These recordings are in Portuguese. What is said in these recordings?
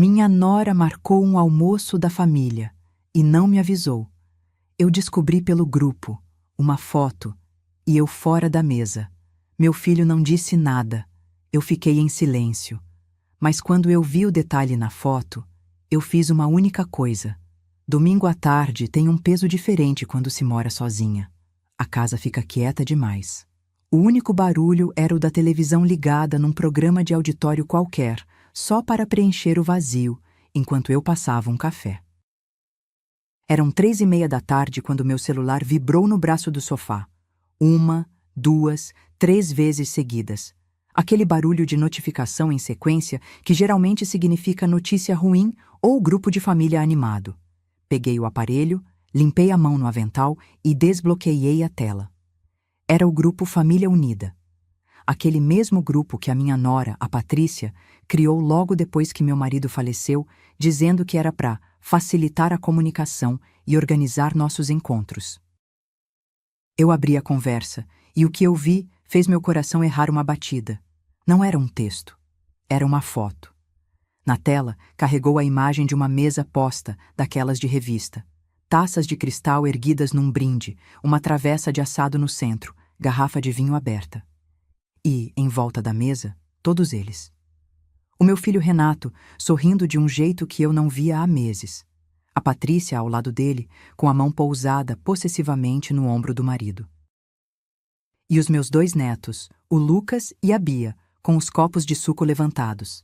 Minha nora marcou um almoço da família e não me avisou. Eu descobri pelo grupo, uma foto, e eu fora da mesa. Meu filho não disse nada. Eu fiquei em silêncio. Mas quando eu vi o detalhe na foto, eu fiz uma única coisa. Domingo à tarde tem um peso diferente quando se mora sozinha. A casa fica quieta demais. O único barulho era o da televisão ligada num programa de auditório qualquer, só para preencher o vazio, enquanto eu passava um café. Eram 3:30 da tarde quando meu celular vibrou no braço do sofá. 1, 2, 3 vezes seguidas. Aquele barulho de notificação em sequência que geralmente significa notícia ruim ou grupo de família animado. Peguei o aparelho, limpei a mão no avental e desbloqueei a tela. Era o grupo Família Unida. Aquele mesmo grupo que a minha nora, a Patrícia, criou logo depois que meu marido faleceu, dizendo que era para facilitar a comunicação e organizar nossos encontros. Eu abri a conversa e o que eu vi fez meu coração errar uma batida. Não era um texto, era uma foto. Na tela, carregou a imagem de uma mesa posta, daquelas de revista. Taças de cristal erguidas num brinde, uma travessa de assado no centro, garrafa de vinho aberta. E, em volta da mesa, todos eles. O meu filho Renato, sorrindo de um jeito que eu não via há meses. A Patrícia ao lado dele, com a mão pousada possessivamente no ombro do marido. E os meus 2 netos, o Lucas e a Bia, com os copos de suco levantados.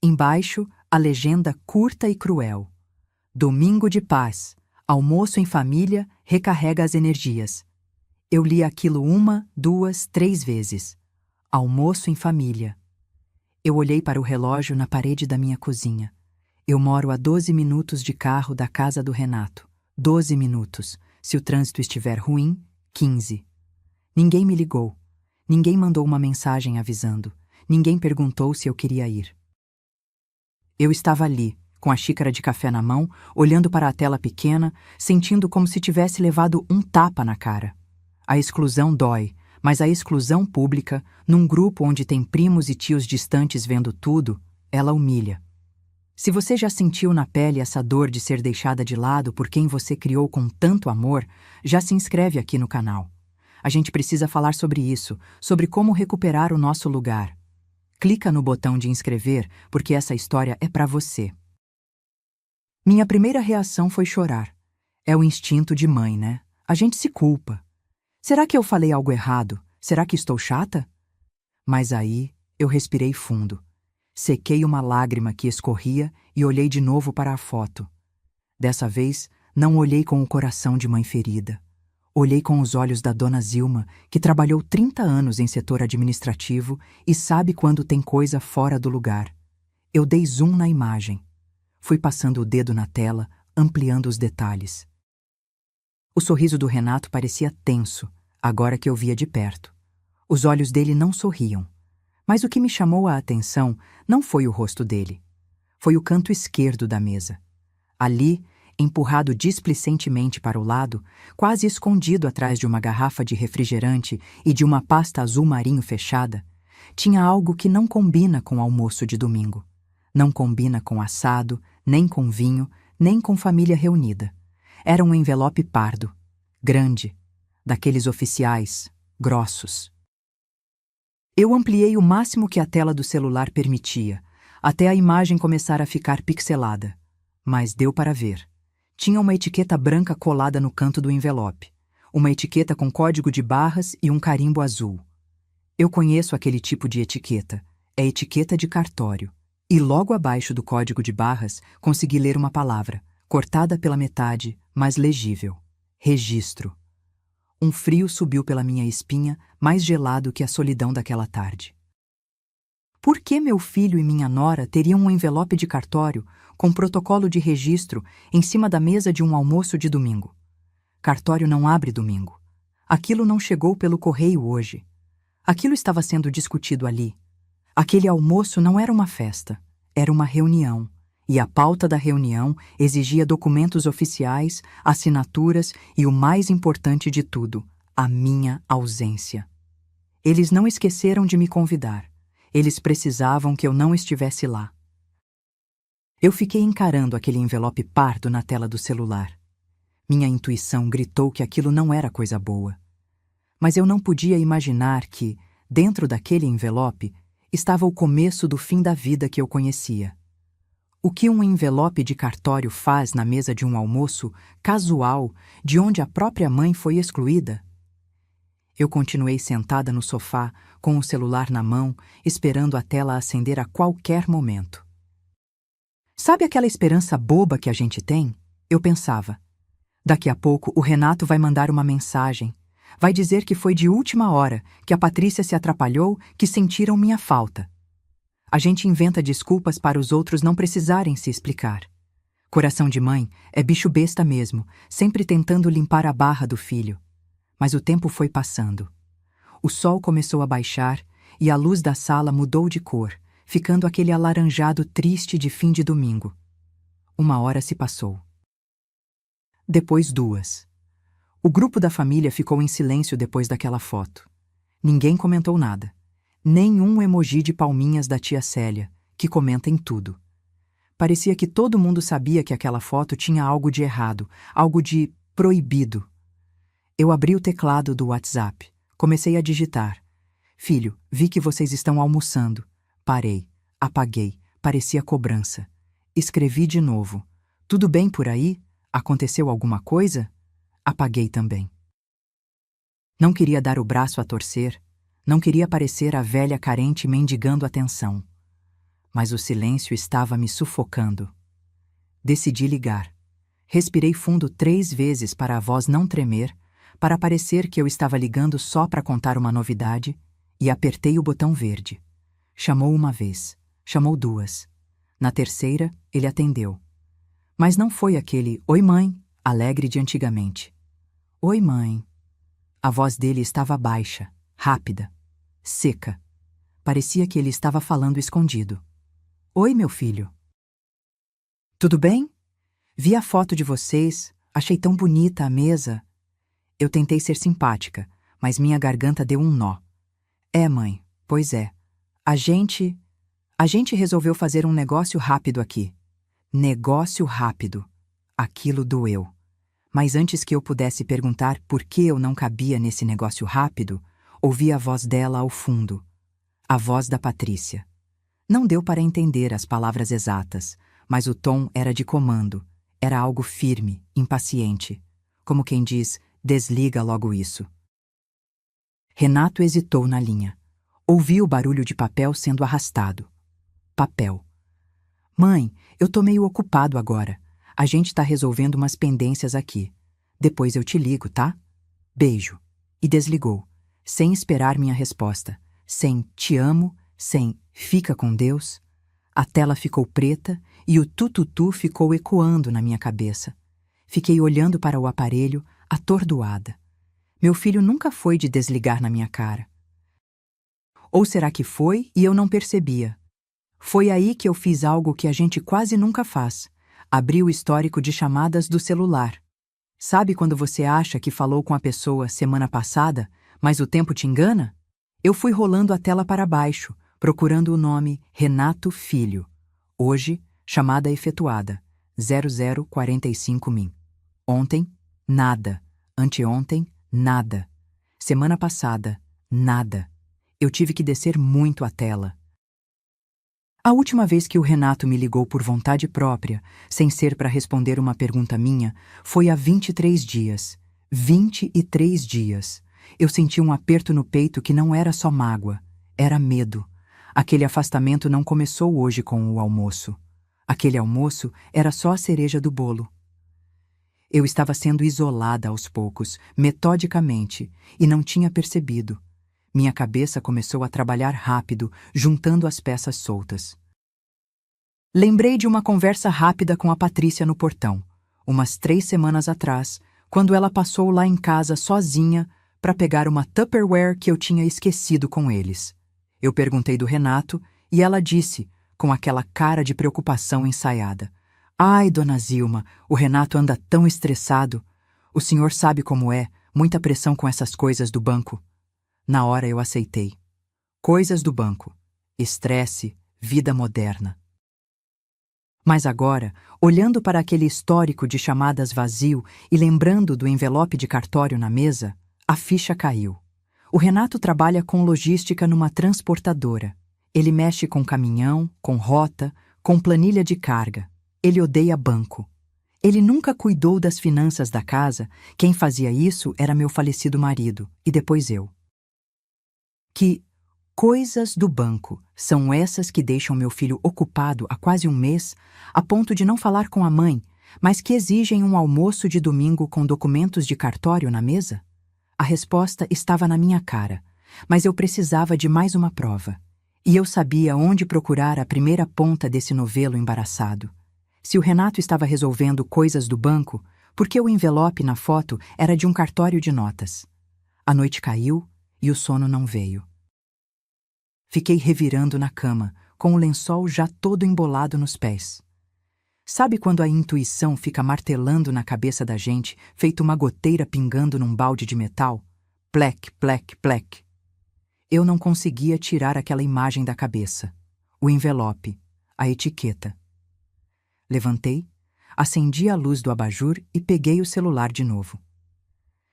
Embaixo, a legenda curta e cruel. Domingo de paz. Almoço em família recarrega as energias. Eu li aquilo 1, 2, 3 vezes. Almoço em família. Eu olhei para o relógio na parede da minha cozinha. Eu moro a 12 minutos de carro da casa do Renato. 12 minutos. Se o trânsito estiver ruim, 15. Ninguém me ligou. Ninguém mandou uma mensagem avisando. Ninguém perguntou se eu queria ir. Eu estava ali, com a xícara de café na mão, olhando para a tela pequena, sentindo como se tivesse levado um tapa na cara. A exclusão dói, mas a exclusão pública, num grupo onde tem primos e tios distantes vendo tudo, ela humilha. Se você já sentiu na pele essa dor de ser deixada de lado por quem você criou com tanto amor, já se inscreve aqui no canal. A gente precisa falar sobre isso, sobre como recuperar o nosso lugar. Clica no botão de inscrever, porque essa história é para você. Minha primeira reação foi chorar. É o instinto de mãe, né? A gente se culpa. Será que eu falei algo errado? Será que estou chata? Mas aí eu respirei fundo. Sequei uma lágrima que escorria e olhei de novo para a foto. Dessa vez, não olhei com o coração de mãe ferida. Olhei com os olhos da dona Zilma, que trabalhou 30 anos em setor administrativo e sabe quando tem coisa fora do lugar. Eu dei zoom na imagem. Fui passando o dedo na tela, ampliando os detalhes. O sorriso do Renato parecia tenso, agora que eu via de perto. Os olhos dele não sorriam. Mas o que me chamou a atenção não foi o rosto dele. Foi o canto esquerdo da mesa. Ali, empurrado displicentemente para o lado, quase escondido atrás de uma garrafa de refrigerante e de uma pasta azul marinho fechada, tinha algo que não combina com o almoço de domingo. Não combina com assado, nem com vinho, nem com família reunida. Era um envelope pardo, grande, daqueles oficiais, grossos. Eu ampliei o máximo que a tela do celular permitia, até a imagem começar a ficar pixelada. Mas deu para ver. Tinha uma etiqueta branca colada no canto do envelope. Uma etiqueta com código de barras e um carimbo azul. Eu conheço aquele tipo de etiqueta. É etiqueta de cartório. E logo abaixo do código de barras, consegui ler uma palavra, cortada pela metade, mas legível. Registro. Um frio subiu pela minha espinha, mais gelado que a solidão daquela tarde. Por que meu filho e minha nora teriam um envelope de cartório com protocolo de registro em cima da mesa de um almoço de domingo? Cartório não abre domingo. Aquilo não chegou pelo correio hoje. Aquilo estava sendo discutido ali. Aquele almoço não era uma festa, era uma reunião. E a pauta da reunião exigia documentos oficiais, assinaturas e o mais importante de tudo, a minha ausência. Eles não esqueceram de me convidar. Eles precisavam que eu não estivesse lá. Eu fiquei encarando aquele envelope pardo na tela do celular. Minha intuição gritou que aquilo não era coisa boa. Mas eu não podia imaginar que, dentro daquele envelope, estava o começo do fim da vida que eu conhecia. O que um envelope de cartório faz na mesa de um almoço casual, de onde a própria mãe foi excluída? Eu continuei sentada no sofá, com o celular na mão, esperando a tela acender a qualquer momento. Sabe aquela esperança boba que a gente tem? Eu pensava. Daqui a pouco o Renato vai mandar uma mensagem. Vai dizer que foi de última hora, que a Patrícia se atrapalhou, que sentiram minha falta. A gente inventa desculpas para os outros não precisarem se explicar. Coração de mãe é bicho besta mesmo, sempre tentando limpar a barra do filho. Mas o tempo foi passando. O sol começou a baixar e a luz da sala mudou de cor, ficando aquele alaranjado triste de fim de domingo. 1 hora se passou. Depois 2. O grupo da família ficou em silêncio depois daquela foto. Ninguém comentou nada. Nenhum emoji de palminhas da tia Célia, que comenta em tudo. Parecia que todo mundo sabia que aquela foto tinha algo de errado, algo de proibido. Eu abri o teclado do WhatsApp. Comecei a digitar. Filho, vi que vocês estão almoçando. Parei. Apaguei. Parecia cobrança. Escrevi de novo. Tudo bem por aí? Aconteceu alguma coisa? Apaguei também. Não queria dar o braço a torcer. Não queria parecer a velha carente mendigando atenção. Mas o silêncio estava me sufocando. Decidi ligar. Respirei fundo 3 vezes para a voz não tremer, para parecer que eu estava ligando só para contar uma novidade, e apertei o botão verde. Chamou 1 vez, chamou 2. Na terceira, ele atendeu. Mas não foi aquele "Oi, mãe", alegre de antigamente. "Oi, mãe". A voz dele estava baixa, rápida, seca. Parecia que ele estava falando escondido. "Oi, meu filho. Tudo bem? Vi a foto de vocês, achei tão bonita a mesa." Eu tentei ser simpática, mas minha garganta deu um nó. "É, mãe, pois é. A gente resolveu fazer um negócio rápido aqui." Negócio rápido. Aquilo doeu. Mas antes que eu pudesse perguntar por que eu não cabia nesse negócio rápido, ouvi a voz dela ao fundo. A voz da Patrícia. Não deu para entender as palavras exatas, mas o tom era de comando. Era algo firme, impaciente. Como quem diz, desliga logo isso. Renato hesitou na linha. Ouvi o barulho de papel sendo arrastado. Papel. "Mãe, eu tô meio ocupado agora. A gente tá resolvendo umas pendências aqui. Depois eu te ligo, tá? Beijo." E desligou, sem esperar minha resposta, sem "te amo", sem "fica com Deus". A tela ficou preta e o tututu ficou ecoando na minha cabeça. Fiquei olhando para o aparelho, atordoada. Meu filho nunca foi de desligar na minha cara. Ou será que foi e eu não percebia? Foi aí que eu fiz algo que a gente quase nunca faz. Abri o histórico de chamadas do celular. Sabe quando você acha que falou com a pessoa semana passada, mas o tempo te engana? Eu fui rolando a tela para baixo, procurando o nome Renato Filho. Hoje, chamada efetuada, 0045 min. Ontem, nada. Anteontem, nada. Semana passada, nada. Eu tive que descer muito a tela. A última vez que o Renato me ligou por vontade própria, sem ser para responder uma pergunta minha, foi há 23 dias. 23 dias. Eu senti um aperto no peito que não era só mágoa, era medo. Aquele afastamento não começou hoje com o almoço. Aquele almoço era só a cereja do bolo. Eu estava sendo isolada aos poucos, metodicamente, e não tinha percebido. Minha cabeça começou a trabalhar rápido, juntando as peças soltas. Lembrei de uma conversa rápida com a Patrícia no portão, umas 3 semanas atrás, quando ela passou lá em casa sozinha para pegar uma Tupperware que eu tinha esquecido com eles. Eu perguntei do Renato e ela disse, com aquela cara de preocupação ensaiada: "Ai, dona Zilma, o Renato anda tão estressado. O senhor sabe como é, muita pressão com essas coisas do banco." Na hora eu aceitei. Coisas do banco. Estresse, vida moderna. Mas agora, olhando para aquele histórico de chamadas vazio e lembrando do envelope de cartório na mesa, a ficha caiu. O Renato trabalha com logística numa transportadora. Ele mexe com caminhão, com rota, com planilha de carga. Ele odeia banco. Ele nunca cuidou das finanças da casa. Quem fazia isso era meu falecido marido, e depois eu. Que coisas do banco são essas que deixam meu filho ocupado há quase um mês, a ponto de não falar com a mãe, mas que exigem um almoço de domingo com documentos de cartório na mesa? A resposta estava na minha cara, mas eu precisava de mais uma prova. E eu sabia onde procurar a primeira ponta desse novelo embaraçado. Se o Renato estava resolvendo coisas do banco, por que o envelope na foto era de um cartório de notas? A noite caiu e o sono não veio. Fiquei revirando na cama, com o lençol já todo embolado nos pés. Sabe quando a intuição fica martelando na cabeça da gente, feito uma goteira pingando num balde de metal? Plec, plec, plec. Eu não conseguia tirar aquela imagem da cabeça. O envelope, a etiqueta. Levantei, acendi a luz do abajur e peguei o celular de novo.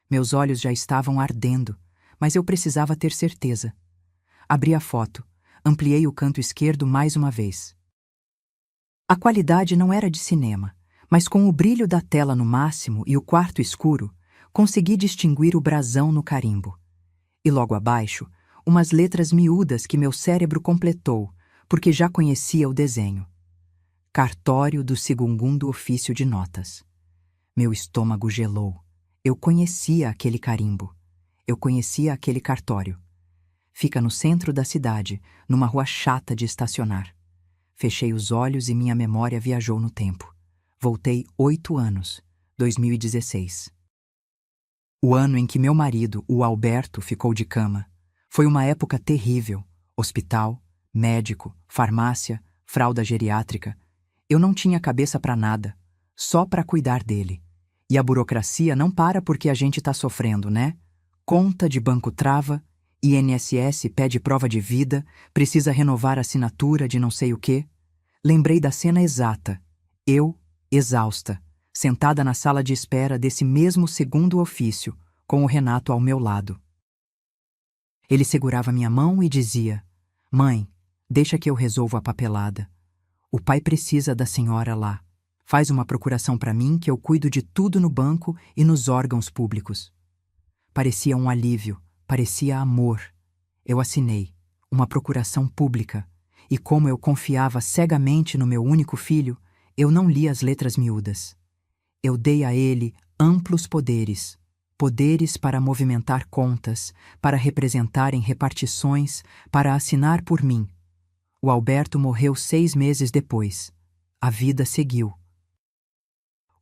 Meus olhos já estavam ardendo, mas eu precisava ter certeza. Abri a foto, ampliei o canto esquerdo mais uma vez. A qualidade não era de cinema, mas com o brilho da tela no máximo e o quarto escuro, consegui distinguir o brasão no carimbo. E logo abaixo, umas letras miúdas que meu cérebro completou, porque já conhecia o desenho. Cartório do Segundo Ofício de Notas. Meu estômago gelou. Eu conhecia aquele carimbo. Eu conhecia aquele cartório. Fica no centro da cidade, numa rua chata de estacionar. Fechei os olhos e minha memória viajou no tempo. Voltei 8 anos, 2016. O ano em que meu marido, o Alberto, ficou de cama. Foi uma época terrível. Hospital, médico, farmácia, fralda geriátrica. Eu não tinha cabeça para nada, só para cuidar dele. E a burocracia não para porque a gente está sofrendo, né? Conta de banco trava, INSS pede prova de vida, precisa renovar a assinatura de não sei o quê. Lembrei da cena exata. Eu, exausta, sentada na sala de espera desse mesmo segundo ofício, com o Renato ao meu lado. Ele segurava minha mão e dizia: "Mãe, deixa que eu resolvo a papelada. O pai precisa da senhora lá. Faz uma procuração para mim que eu cuido de tudo no banco e nos órgãos públicos." Parecia um alívio, parecia amor. Eu assinei, uma procuração pública, e como eu confiava cegamente no meu único filho, eu não li as letras miúdas. Eu dei a ele amplos poderes, poderes para movimentar contas, para representar em repartições, para assinar por mim. O Alberto morreu 6 meses depois. A vida seguiu.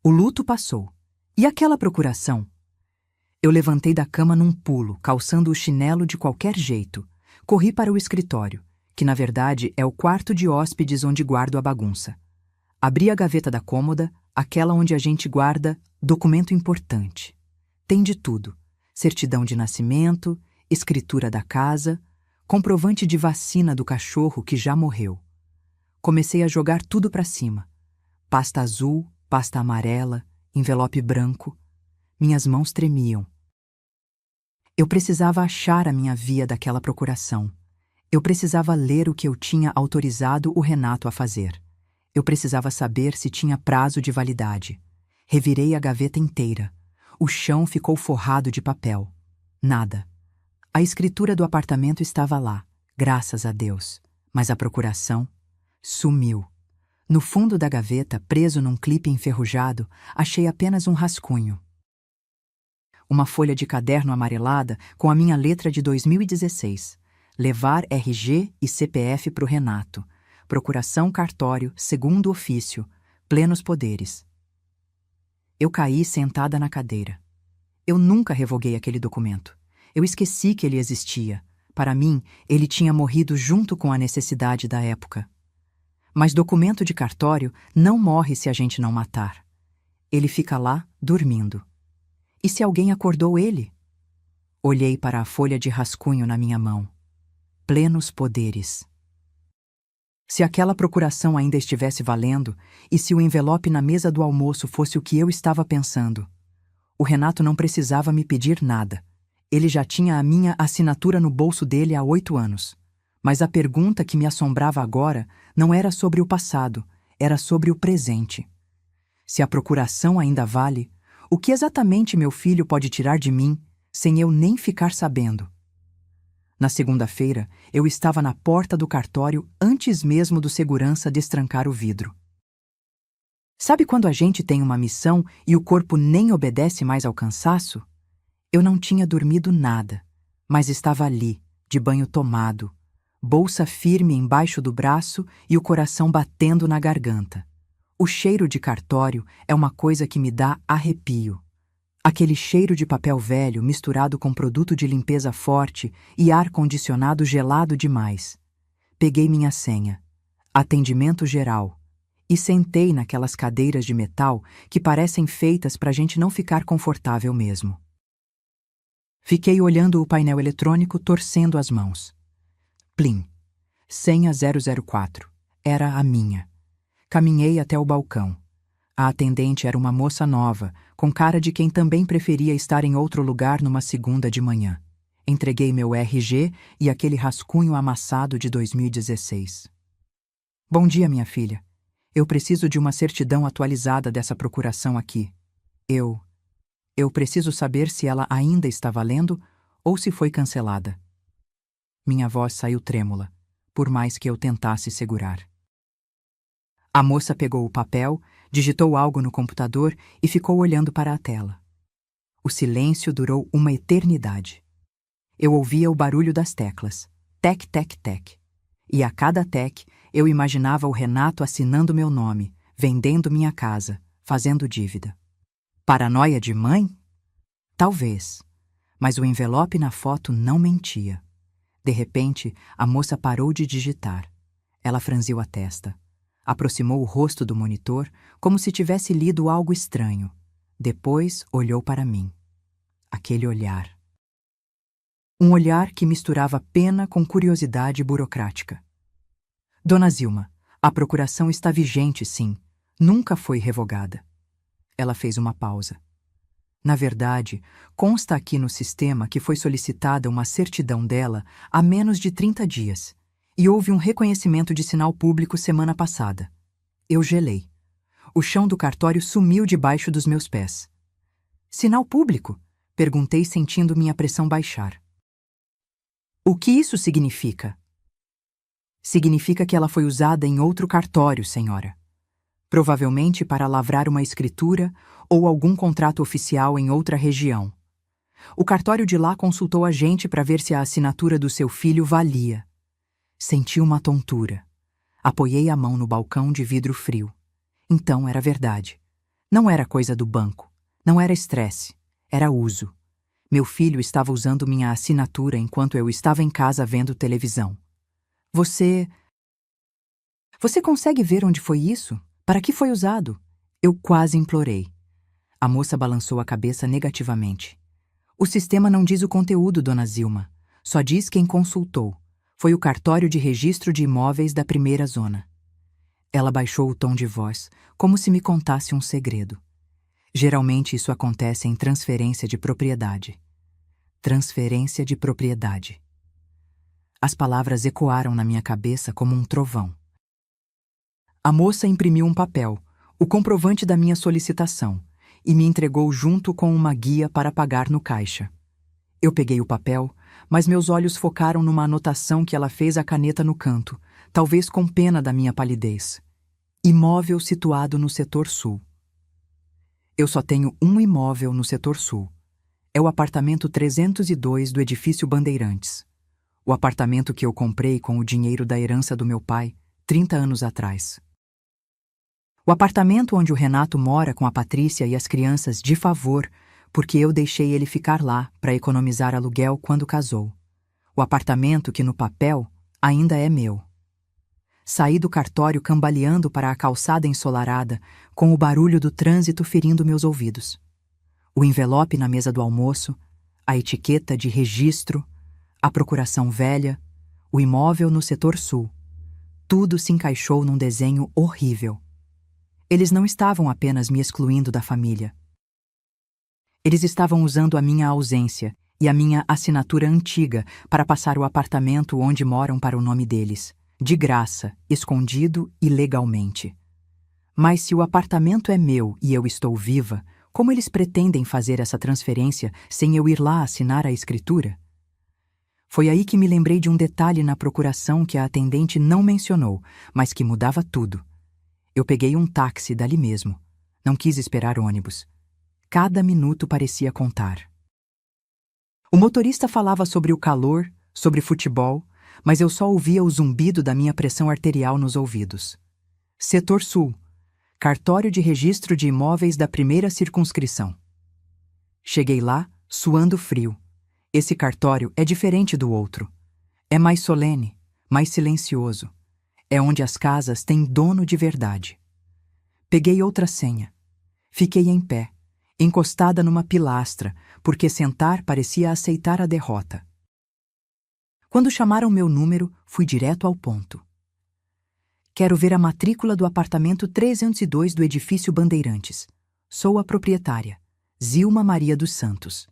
O luto passou. E aquela procuração? Eu levantei da cama num pulo, calçando o chinelo de qualquer jeito. Corri para o escritório, que na verdade é o quarto de hóspedes onde guardo a bagunça. Abri a gaveta da cômoda, aquela onde a gente guarda documento importante. Tem de tudo: certidão de nascimento, escritura da casa, comprovante de vacina do cachorro que já morreu. Comecei a jogar tudo para cima. Pasta azul, pasta amarela, envelope branco. Minhas mãos tremiam. Eu precisava achar a minha via daquela procuração. Eu precisava ler o que eu tinha autorizado o Renato a fazer. Eu precisava saber se tinha prazo de validade. Revirei a gaveta inteira. O chão ficou forrado de papel. Nada. A escritura do apartamento estava lá, graças a Deus, mas a procuração sumiu. No fundo da gaveta, preso num clipe enferrujado, achei apenas um rascunho. Uma folha de caderno amarelada com a minha letra de 2016. Levar RG e CPF para o Renato. Procuração cartório, segundo ofício, plenos poderes. Eu caí sentada na cadeira. Eu nunca revoguei aquele documento. Eu esqueci que ele existia. Para mim, ele tinha morrido junto com a necessidade da época. Mas documento de cartório não morre se a gente não matar. Ele fica lá, dormindo. E se alguém acordou ele? Olhei para a folha de rascunho na minha mão. Plenos poderes. Se aquela procuração ainda estivesse valendo, e se o envelope na mesa do almoço fosse o que eu estava pensando, o Renato não precisava me pedir nada. Ele já tinha a minha assinatura no bolso dele há 8 anos. Mas a pergunta que me assombrava agora não era sobre o passado, era sobre o presente. Se a procuração ainda vale, o que exatamente meu filho pode tirar de mim sem eu nem ficar sabendo? Na segunda-feira, eu estava na porta do cartório antes mesmo do segurança destrancar o vidro. Sabe quando a gente tem uma missão e o corpo nem obedece mais ao cansaço? Eu não tinha dormido nada, mas estava ali, de banho tomado, bolsa firme embaixo do braço e o coração batendo na garganta. O cheiro de cartório é uma coisa que me dá arrepio. Aquele cheiro de papel velho misturado com produto de limpeza forte e ar-condicionado gelado demais. Peguei minha senha, atendimento geral, e sentei naquelas cadeiras de metal que parecem feitas para a gente não ficar confortável mesmo. Fiquei olhando o painel eletrônico, torcendo as mãos. Plim. Senha 004. Era a minha. Caminhei até o balcão. A atendente era uma moça nova, com cara de quem também preferia estar em outro lugar numa segunda de manhã. Entreguei meu RG e aquele rascunho amassado de 2016. Bom dia, minha filha. Eu preciso de uma certidão atualizada dessa procuração aqui. Eu preciso saber se ela ainda está valendo ou se foi cancelada. Minha voz saiu trêmula, por mais que eu tentasse segurar. A moça pegou o papel, digitou algo no computador e ficou olhando para a tela. O silêncio durou uma eternidade. Eu ouvia o barulho das teclas, tec, tec, tec. E a cada tec, eu imaginava o Renato assinando meu nome, vendendo minha casa, fazendo dívida. Paranoia de mãe? Talvez. Mas o envelope na foto não mentia. De repente, a moça parou de digitar. Ela franziu a testa. Aproximou o rosto do monitor, como se tivesse lido algo estranho. Depois, olhou para mim. Aquele olhar. Um olhar que misturava pena com curiosidade burocrática. Dona Zilma, a procuração está vigente, sim. Nunca foi revogada. Ela fez uma pausa. Na verdade, consta aqui no sistema que foi solicitada uma certidão dela há menos de 30 dias. E houve um reconhecimento de sinal público semana passada. Eu gelei. O chão do cartório sumiu debaixo dos meus pés. Sinal público? Perguntei, sentindo minha pressão baixar. O que isso significa? Significa que ela foi usada em outro cartório, senhora. Provavelmente para lavrar uma escritura ou algum contrato oficial em outra região. O cartório de lá consultou a gente para ver se a assinatura do seu filho valia. Senti uma tontura. Apoiei a mão no balcão de vidro frio. Então era verdade. Não era coisa do banco. Não era estresse. Era uso. Meu filho estava usando minha assinatura enquanto eu estava em casa vendo televisão. Você consegue ver onde foi isso? Para que foi usado? Eu quase implorei. A moça balançou a cabeça negativamente. O sistema não diz o conteúdo, dona Zilma. Só diz quem consultou. Foi o cartório de registro de imóveis da primeira zona. Ela baixou o tom de voz, como se me contasse um segredo. Geralmente isso acontece em transferência de propriedade. Transferência de propriedade. As palavras ecoaram na minha cabeça como um trovão. A moça imprimiu um papel, o comprovante da minha solicitação, e me entregou junto com uma guia para pagar no caixa. Eu peguei o papel, mas meus olhos focaram numa anotação que ela fez à caneta no canto, talvez com pena da minha palidez. Imóvel situado no setor sul. Eu só tenho um imóvel no setor sul. É o apartamento 302 do edifício Bandeirantes. O apartamento que eu comprei com o dinheiro da herança do meu pai, 30 anos atrás. O apartamento onde o Renato mora com a Patrícia e as crianças de favor, porque eu deixei ele ficar lá para economizar aluguel quando casou. O apartamento que no papel ainda é meu. Saí do cartório cambaleando para a calçada ensolarada, com o barulho do trânsito ferindo meus ouvidos. O envelope na mesa do almoço, a etiqueta de registro, a procuração velha, o imóvel no setor sul. Tudo se encaixou num desenho horrível. Eles não estavam apenas me excluindo da família. Eles estavam usando a minha ausência e a minha assinatura antiga para passar o apartamento onde moram para o nome deles, de graça, escondido e legalmente. Mas se o apartamento é meu e eu estou viva, como eles pretendem fazer essa transferência sem eu ir lá assinar a escritura? Foi aí que me lembrei de um detalhe na procuração que a atendente não mencionou, mas que mudava tudo. Eu peguei um táxi dali mesmo. Não quis esperar ônibus. Cada minuto parecia contar. O motorista falava sobre o calor, sobre futebol, mas eu só ouvia o zumbido da minha pressão arterial nos ouvidos. Setor Sul. Cartório de Registro de Imóveis da primeira circunscrição. Cheguei lá, suando frio. Esse cartório é diferente do outro. É mais solene, mais silencioso. É onde as casas têm dono de verdade. Peguei outra senha. Fiquei em pé, encostada numa pilastra, porque sentar parecia aceitar a derrota. Quando chamaram meu número, fui direto ao ponto. Quero ver a matrícula do apartamento 302 do edifício Bandeirantes. Sou a proprietária, Zilma Maria dos Santos.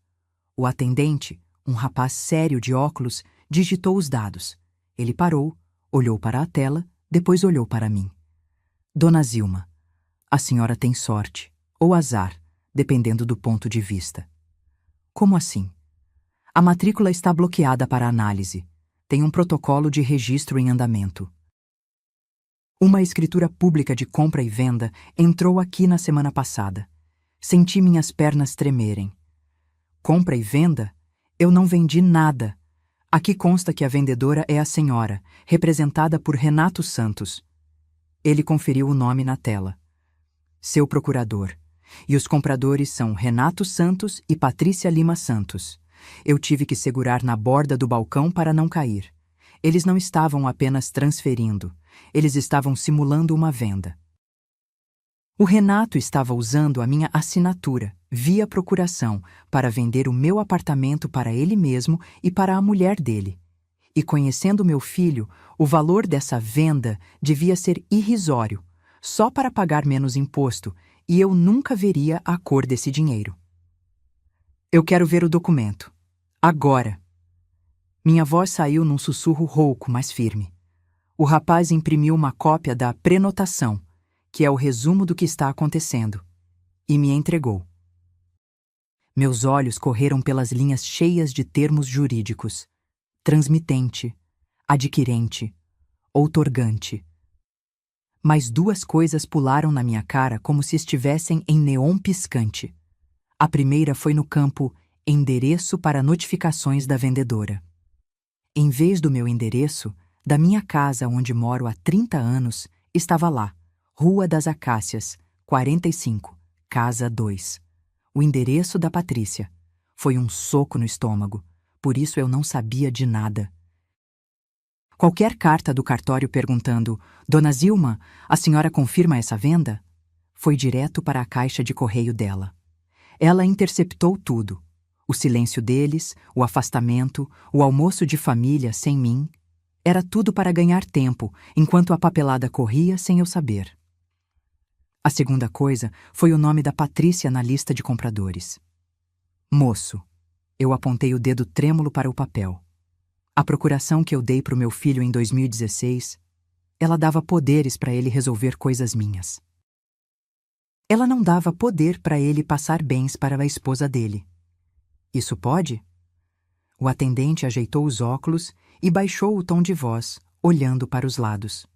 O atendente, um rapaz sério de óculos, digitou os dados. Ele parou, olhou para a tela, depois olhou para mim. Dona Zilma, a senhora tem sorte, ou azar, dependendo do ponto de vista. Como assim? A matrícula está bloqueada para análise. Tem um protocolo de registro em andamento. Uma escritura pública de compra e venda entrou aqui na semana passada. Senti minhas pernas tremerem. Compra e venda? Eu não vendi nada. Aqui consta que a vendedora é a senhora, representada por Renato Santos. Ele conferiu o nome na tela. Seu procurador. E os compradores são Renato Santos e Patrícia Lima Santos. Eu tive que segurar na borda do balcão para não cair. Eles não estavam apenas transferindo. Eles estavam simulando uma venda. O Renato estava usando a minha assinatura, via procuração, para vender o meu apartamento para ele mesmo e para a mulher dele. E conhecendo meu filho, o valor dessa venda devia ser irrisório, só para pagar menos imposto, e eu nunca veria a cor desse dinheiro. Eu quero ver o documento. Agora! Minha voz saiu num sussurro rouco, mas firme. O rapaz imprimiu uma cópia da prenotação, que é o resumo do que está acontecendo, e me entregou. Meus olhos correram pelas linhas cheias de termos jurídicos. Transmitente, adquirente, outorgante. Mas duas coisas pularam na minha cara como se estivessem em neon piscante. A primeira foi no campo endereço para notificações da vendedora. Em vez do meu endereço, da minha casa onde moro há 30 anos, estava lá, Rua das Acácias, 45, Casa 2. O endereço da Patrícia. Foi um soco no estômago, por isso eu não sabia de nada. Qualquer carta do cartório perguntando: Dona Zilma, a senhora confirma essa venda? Foi direto para a caixa de correio dela. Ela interceptou tudo. O silêncio deles, o afastamento, o almoço de família sem mim. Era tudo para ganhar tempo, enquanto a papelada corria sem eu saber. A segunda coisa foi o nome da Patrícia na lista de compradores. Moço. Eu apontei o dedo trêmulo para o papel. A procuração que eu dei para o meu filho em 2016, ela dava poderes para ele resolver coisas minhas. Ela não dava poder para ele passar bens para a esposa dele. Isso pode? O atendente ajeitou os óculos e baixou o tom de voz, olhando para os lados.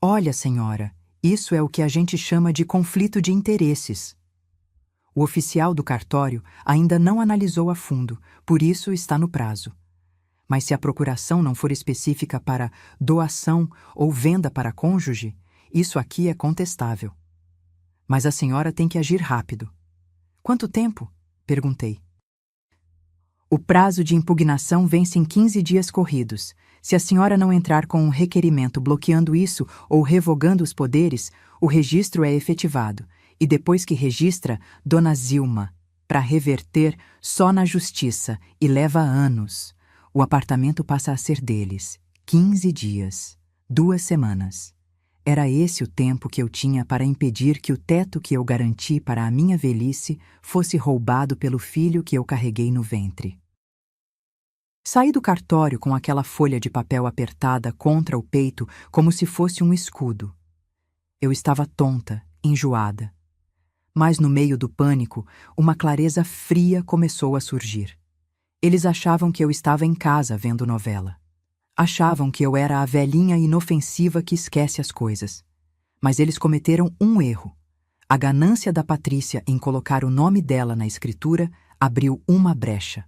Olha, senhora, isso é o que a gente chama de conflito de interesses. O oficial do cartório ainda não analisou a fundo, por isso está no prazo. Mas se a procuração não for específica para doação ou venda para cônjuge, isso aqui é contestável. Mas a senhora tem que agir rápido. Quanto tempo? Perguntei. O prazo de impugnação vence em 15 dias corridos. Se a senhora não entrar com um requerimento bloqueando isso ou revogando os poderes, o registro é efetivado. E depois que registra, Dona Zilma, para reverter só na justiça, e leva anos. O apartamento passa a ser deles. 15 dias. 2 semanas. Era esse o tempo que eu tinha para impedir que o teto que eu garanti para a minha velhice fosse roubado pelo filho que eu carreguei no ventre. Saí do cartório com aquela folha de papel apertada contra o peito como se fosse um escudo. Eu estava tonta, enjoada. Mas no meio do pânico, uma clareza fria começou a surgir. Eles achavam que eu estava em casa vendo novela. Achavam que eu era a velhinha inofensiva que esquece as coisas. Mas eles cometeram um erro. A ganância da Patrícia em colocar o nome dela na escritura abriu uma brecha.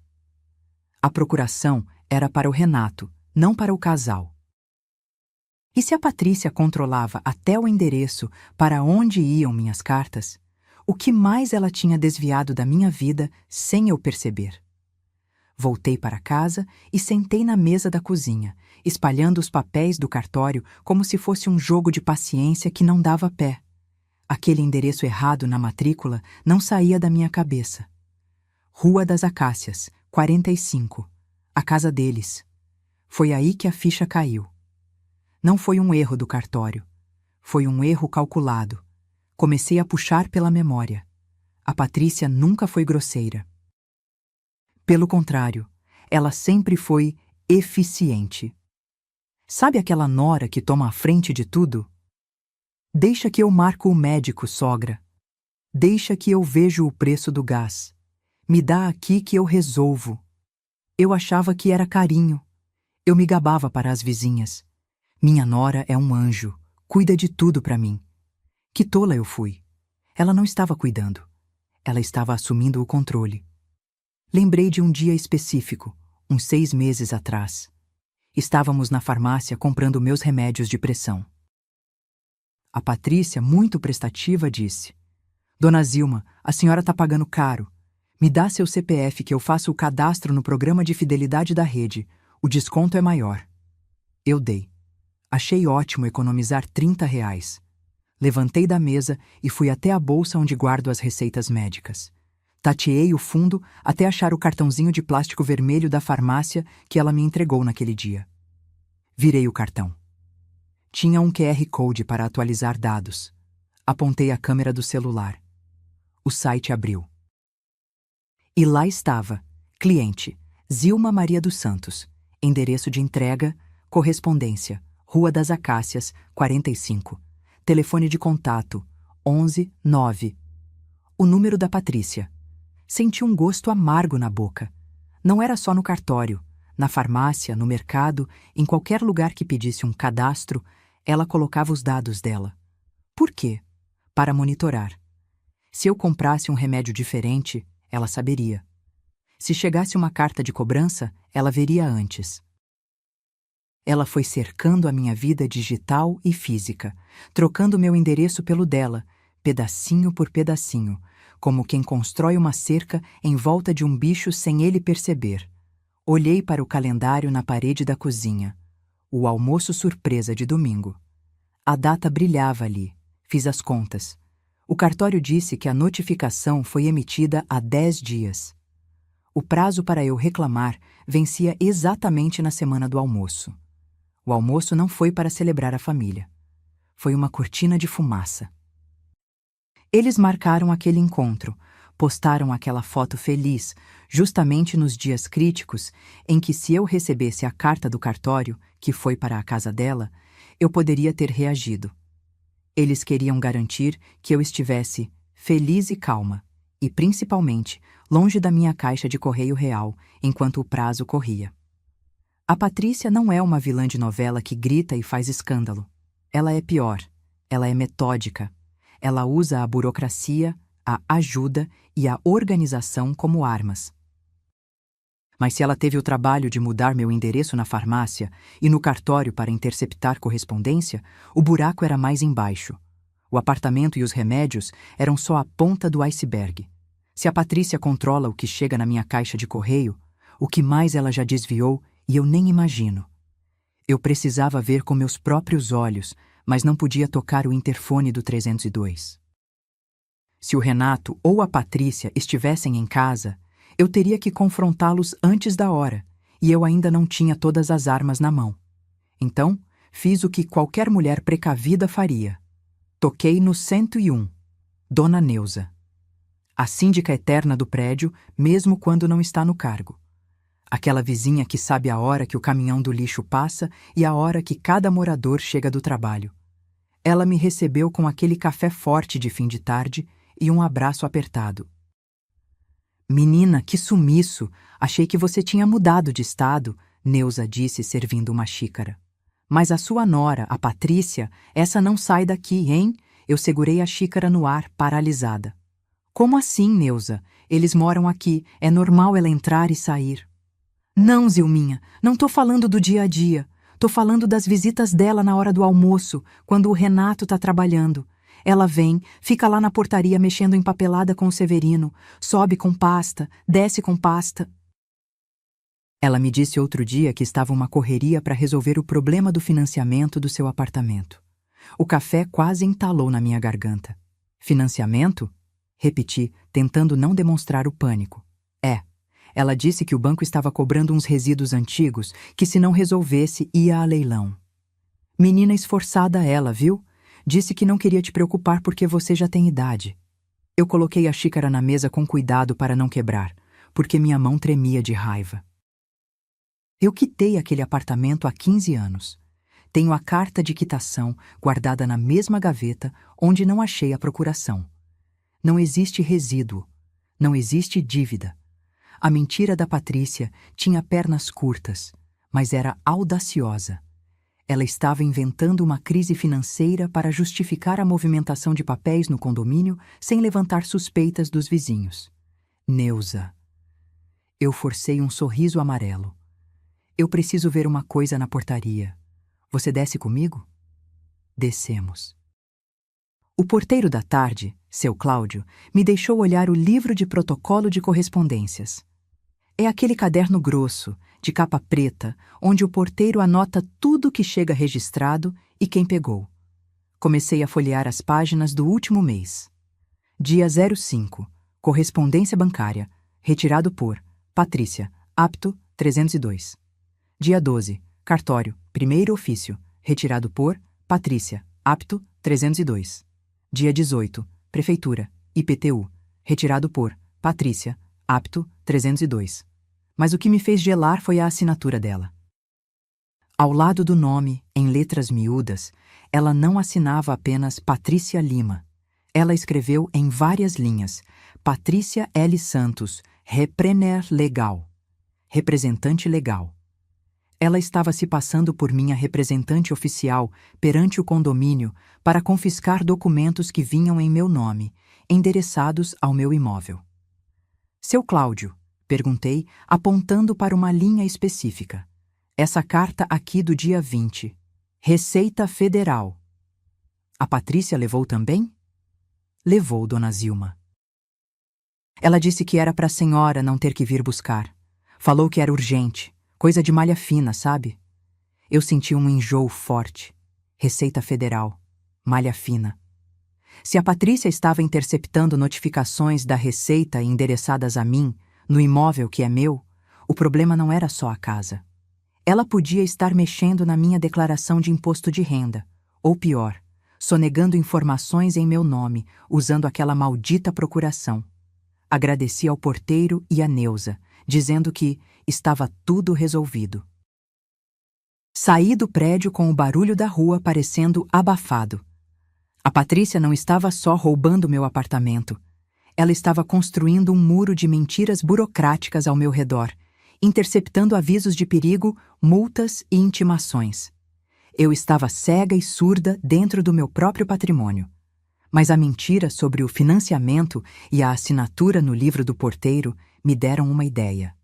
A procuração era para o Renato, não para o casal. E se a Patrícia controlava até o endereço para onde iam minhas cartas, o que mais ela tinha desviado da minha vida sem eu perceber? Voltei para casa e sentei na mesa da cozinha, espalhando os papéis do cartório como se fosse um jogo de paciência que não dava pé. Aquele endereço errado na matrícula não saía da minha cabeça. Rua das Acácias, 45. A casa deles. Foi aí que a ficha caiu. Não foi um erro do cartório. Foi um erro calculado. Comecei a puxar pela memória. A Patrícia nunca foi grosseira. Pelo contrário, ela sempre foi eficiente. Sabe aquela nora que toma a frente de tudo? Deixa que eu marco o médico, sogra. Deixa que eu vejo o preço do gás. Me dá aqui que eu resolvo. Eu achava que era carinho. Eu me gabava para as vizinhas. Minha nora é um anjo, cuida de tudo para mim. Que tola eu fui. Ela não estava cuidando. Ela estava assumindo o controle. Lembrei de um dia específico, uns 6 meses atrás. Estávamos na farmácia comprando meus remédios de pressão. A Patrícia, muito prestativa, disse: Dona Zilma, a senhora está pagando caro. Me dá seu CPF que eu faço o cadastro no programa de fidelidade da rede. O desconto é maior. Eu dei. Achei ótimo economizar R$ 30. Levantei da mesa e fui até a bolsa onde guardo as receitas médicas. Tateei o fundo até achar o cartãozinho de plástico vermelho da farmácia que ela me entregou naquele dia. Virei o cartão. Tinha um QR Code para atualizar dados. Apontei a câmera do celular. O site abriu. E lá estava, cliente, Zilma Maria dos Santos, endereço de entrega, correspondência, Rua das Acácias, 45, telefone de contato, 11 9. O número da Patrícia. Senti um gosto amargo na boca. Não era só no cartório, na farmácia, no mercado, em qualquer lugar que pedisse um cadastro, ela colocava os dados dela. Por quê? Para monitorar. Se eu comprasse um remédio diferente, ela saberia. Se chegasse uma carta de cobrança, ela veria antes. Ela foi cercando a minha vida digital e física, trocando meu endereço pelo dela, pedacinho por pedacinho, como quem constrói uma cerca em volta de um bicho sem ele perceber. Olhei para o calendário na parede da cozinha. O almoço surpresa de domingo. A data brilhava ali. Fiz as contas. O cartório disse que a notificação foi emitida há 10 dias. O prazo para eu reclamar vencia exatamente na semana do almoço. O almoço não foi para celebrar a família. Foi uma cortina de fumaça. Eles marcaram aquele encontro, postaram aquela foto feliz, justamente nos dias críticos em que, se eu recebesse a carta do cartório, que foi para a casa dela, eu poderia ter reagido. Eles queriam garantir que eu estivesse feliz e calma, e principalmente longe da minha caixa de correio real, enquanto o prazo corria. A Patrícia não é uma vilã de novela que grita e faz escândalo. Ela é pior. Ela é metódica. Ela usa a burocracia, a ajuda e a organização como armas. Mas se ela teve o trabalho de mudar meu endereço na farmácia e no cartório para interceptar correspondência, o buraco era mais embaixo. O apartamento e os remédios eram só a ponta do iceberg. Se a Patrícia controla o que chega na minha caixa de correio, o que mais ela já desviou e eu nem imagino. Eu precisava ver com meus próprios olhos, mas não podia tocar o interfone do 302. Se o Renato ou a Patrícia estivessem em casa, eu teria que confrontá-los antes da hora, e eu ainda não tinha todas as armas na mão. Então, Fiz o que qualquer mulher precavida faria. Toquei no 101. Dona Neuza. A síndica eterna do prédio, mesmo quando não está no cargo. Aquela vizinha que sabe a hora que o caminhão do lixo passa e a hora que cada morador chega do trabalho. Ela me recebeu com aquele café forte de fim de tarde e um abraço apertado. Menina, que sumiço! Achei que você tinha mudado de estado, Neuza disse, servindo uma xícara. Mas a sua nora, a Patrícia, essa não sai daqui, hein? Eu segurei a xícara no ar, paralisada. Como assim, Neuza? Eles moram aqui, é normal ela entrar e sair. Não, Zilminha, não tô falando do dia a dia. Tô falando das visitas dela na hora do almoço, quando o Renato tá trabalhando. Ela vem, fica lá na portaria mexendo em papelada com o Severino, sobe com pasta, desce com pasta. Ela me disse outro dia que estava uma correria para resolver o problema do financiamento do seu apartamento. O café quase entalou na minha garganta. Financiamento? Repeti, tentando não demonstrar o pânico. Ela disse que o banco estava cobrando uns resíduos antigos que, se não resolvesse, ia a leilão. Menina esforçada ela, viu? Disse que não queria te preocupar porque você já tem idade. Eu coloquei a xícara na mesa com cuidado para não quebrar, porque minha mão tremia de raiva. Eu quitei aquele apartamento há 15 anos. Tenho a carta de quitação guardada na mesma gaveta onde não achei a procuração. Não existe resíduo. Não existe dívida. A mentira da Patrícia tinha pernas curtas, mas era audaciosa. Ela estava inventando uma crise financeira para justificar a movimentação de papéis no condomínio sem levantar suspeitas dos vizinhos. Neuza. Eu forcei um sorriso amarelo. Eu preciso ver uma coisa na portaria. Você desce comigo? Descemos. O porteiro da tarde, seu Cláudio, me deixou olhar o livro de protocolo de correspondências. É aquele caderno grosso, de capa preta, onde o porteiro anota tudo que chega registrado e quem pegou. Comecei a folhear as páginas do último mês. Dia 05, correspondência bancária, retirado por Patrícia, apto 302. Dia 12, cartório, primeiro ofício, retirado por Patrícia, apto 302. Dia 18, prefeitura, IPTU, retirado por Patrícia, apto 302. Mas o que me fez gelar foi a assinatura dela. Ao lado do nome, em letras miúdas, ela não assinava apenas Patrícia Lima. Ela escreveu em várias linhas: Patrícia L. Santos, repreneur legal. Representante legal. Ela estava se passando por minha representante oficial perante o condomínio para confiscar documentos que vinham em meu nome, endereçados ao meu imóvel. Seu Cláudio, perguntei, apontando para uma linha específica. Essa carta aqui do dia 20. Receita Federal. A Patrícia levou também? Levou, dona Zilma. Ela disse que era para a senhora não ter que vir buscar. Falou que era urgente. Coisa de malha fina, sabe? Eu senti um enjoo forte. Receita Federal. Malha fina. Se a Patrícia estava interceptando notificações da Receita endereçadas a mim, no imóvel que é meu, o problema não era só a casa. Ela podia estar mexendo na minha declaração de imposto de renda, ou pior, sonegando informações em meu nome, usando aquela maldita procuração. Agradeci ao porteiro e à Neuza, dizendo que estava tudo resolvido. Saí do prédio com o barulho da rua parecendo abafado. A Patrícia não estava só roubando meu apartamento. Ela estava construindo um muro de mentiras burocráticas ao meu redor, interceptando avisos de perigo, multas e intimações. Eu estava cega e surda dentro do meu próprio patrimônio. Mas a mentira sobre o financiamento e a assinatura no livro do porteiro me deram uma ideia.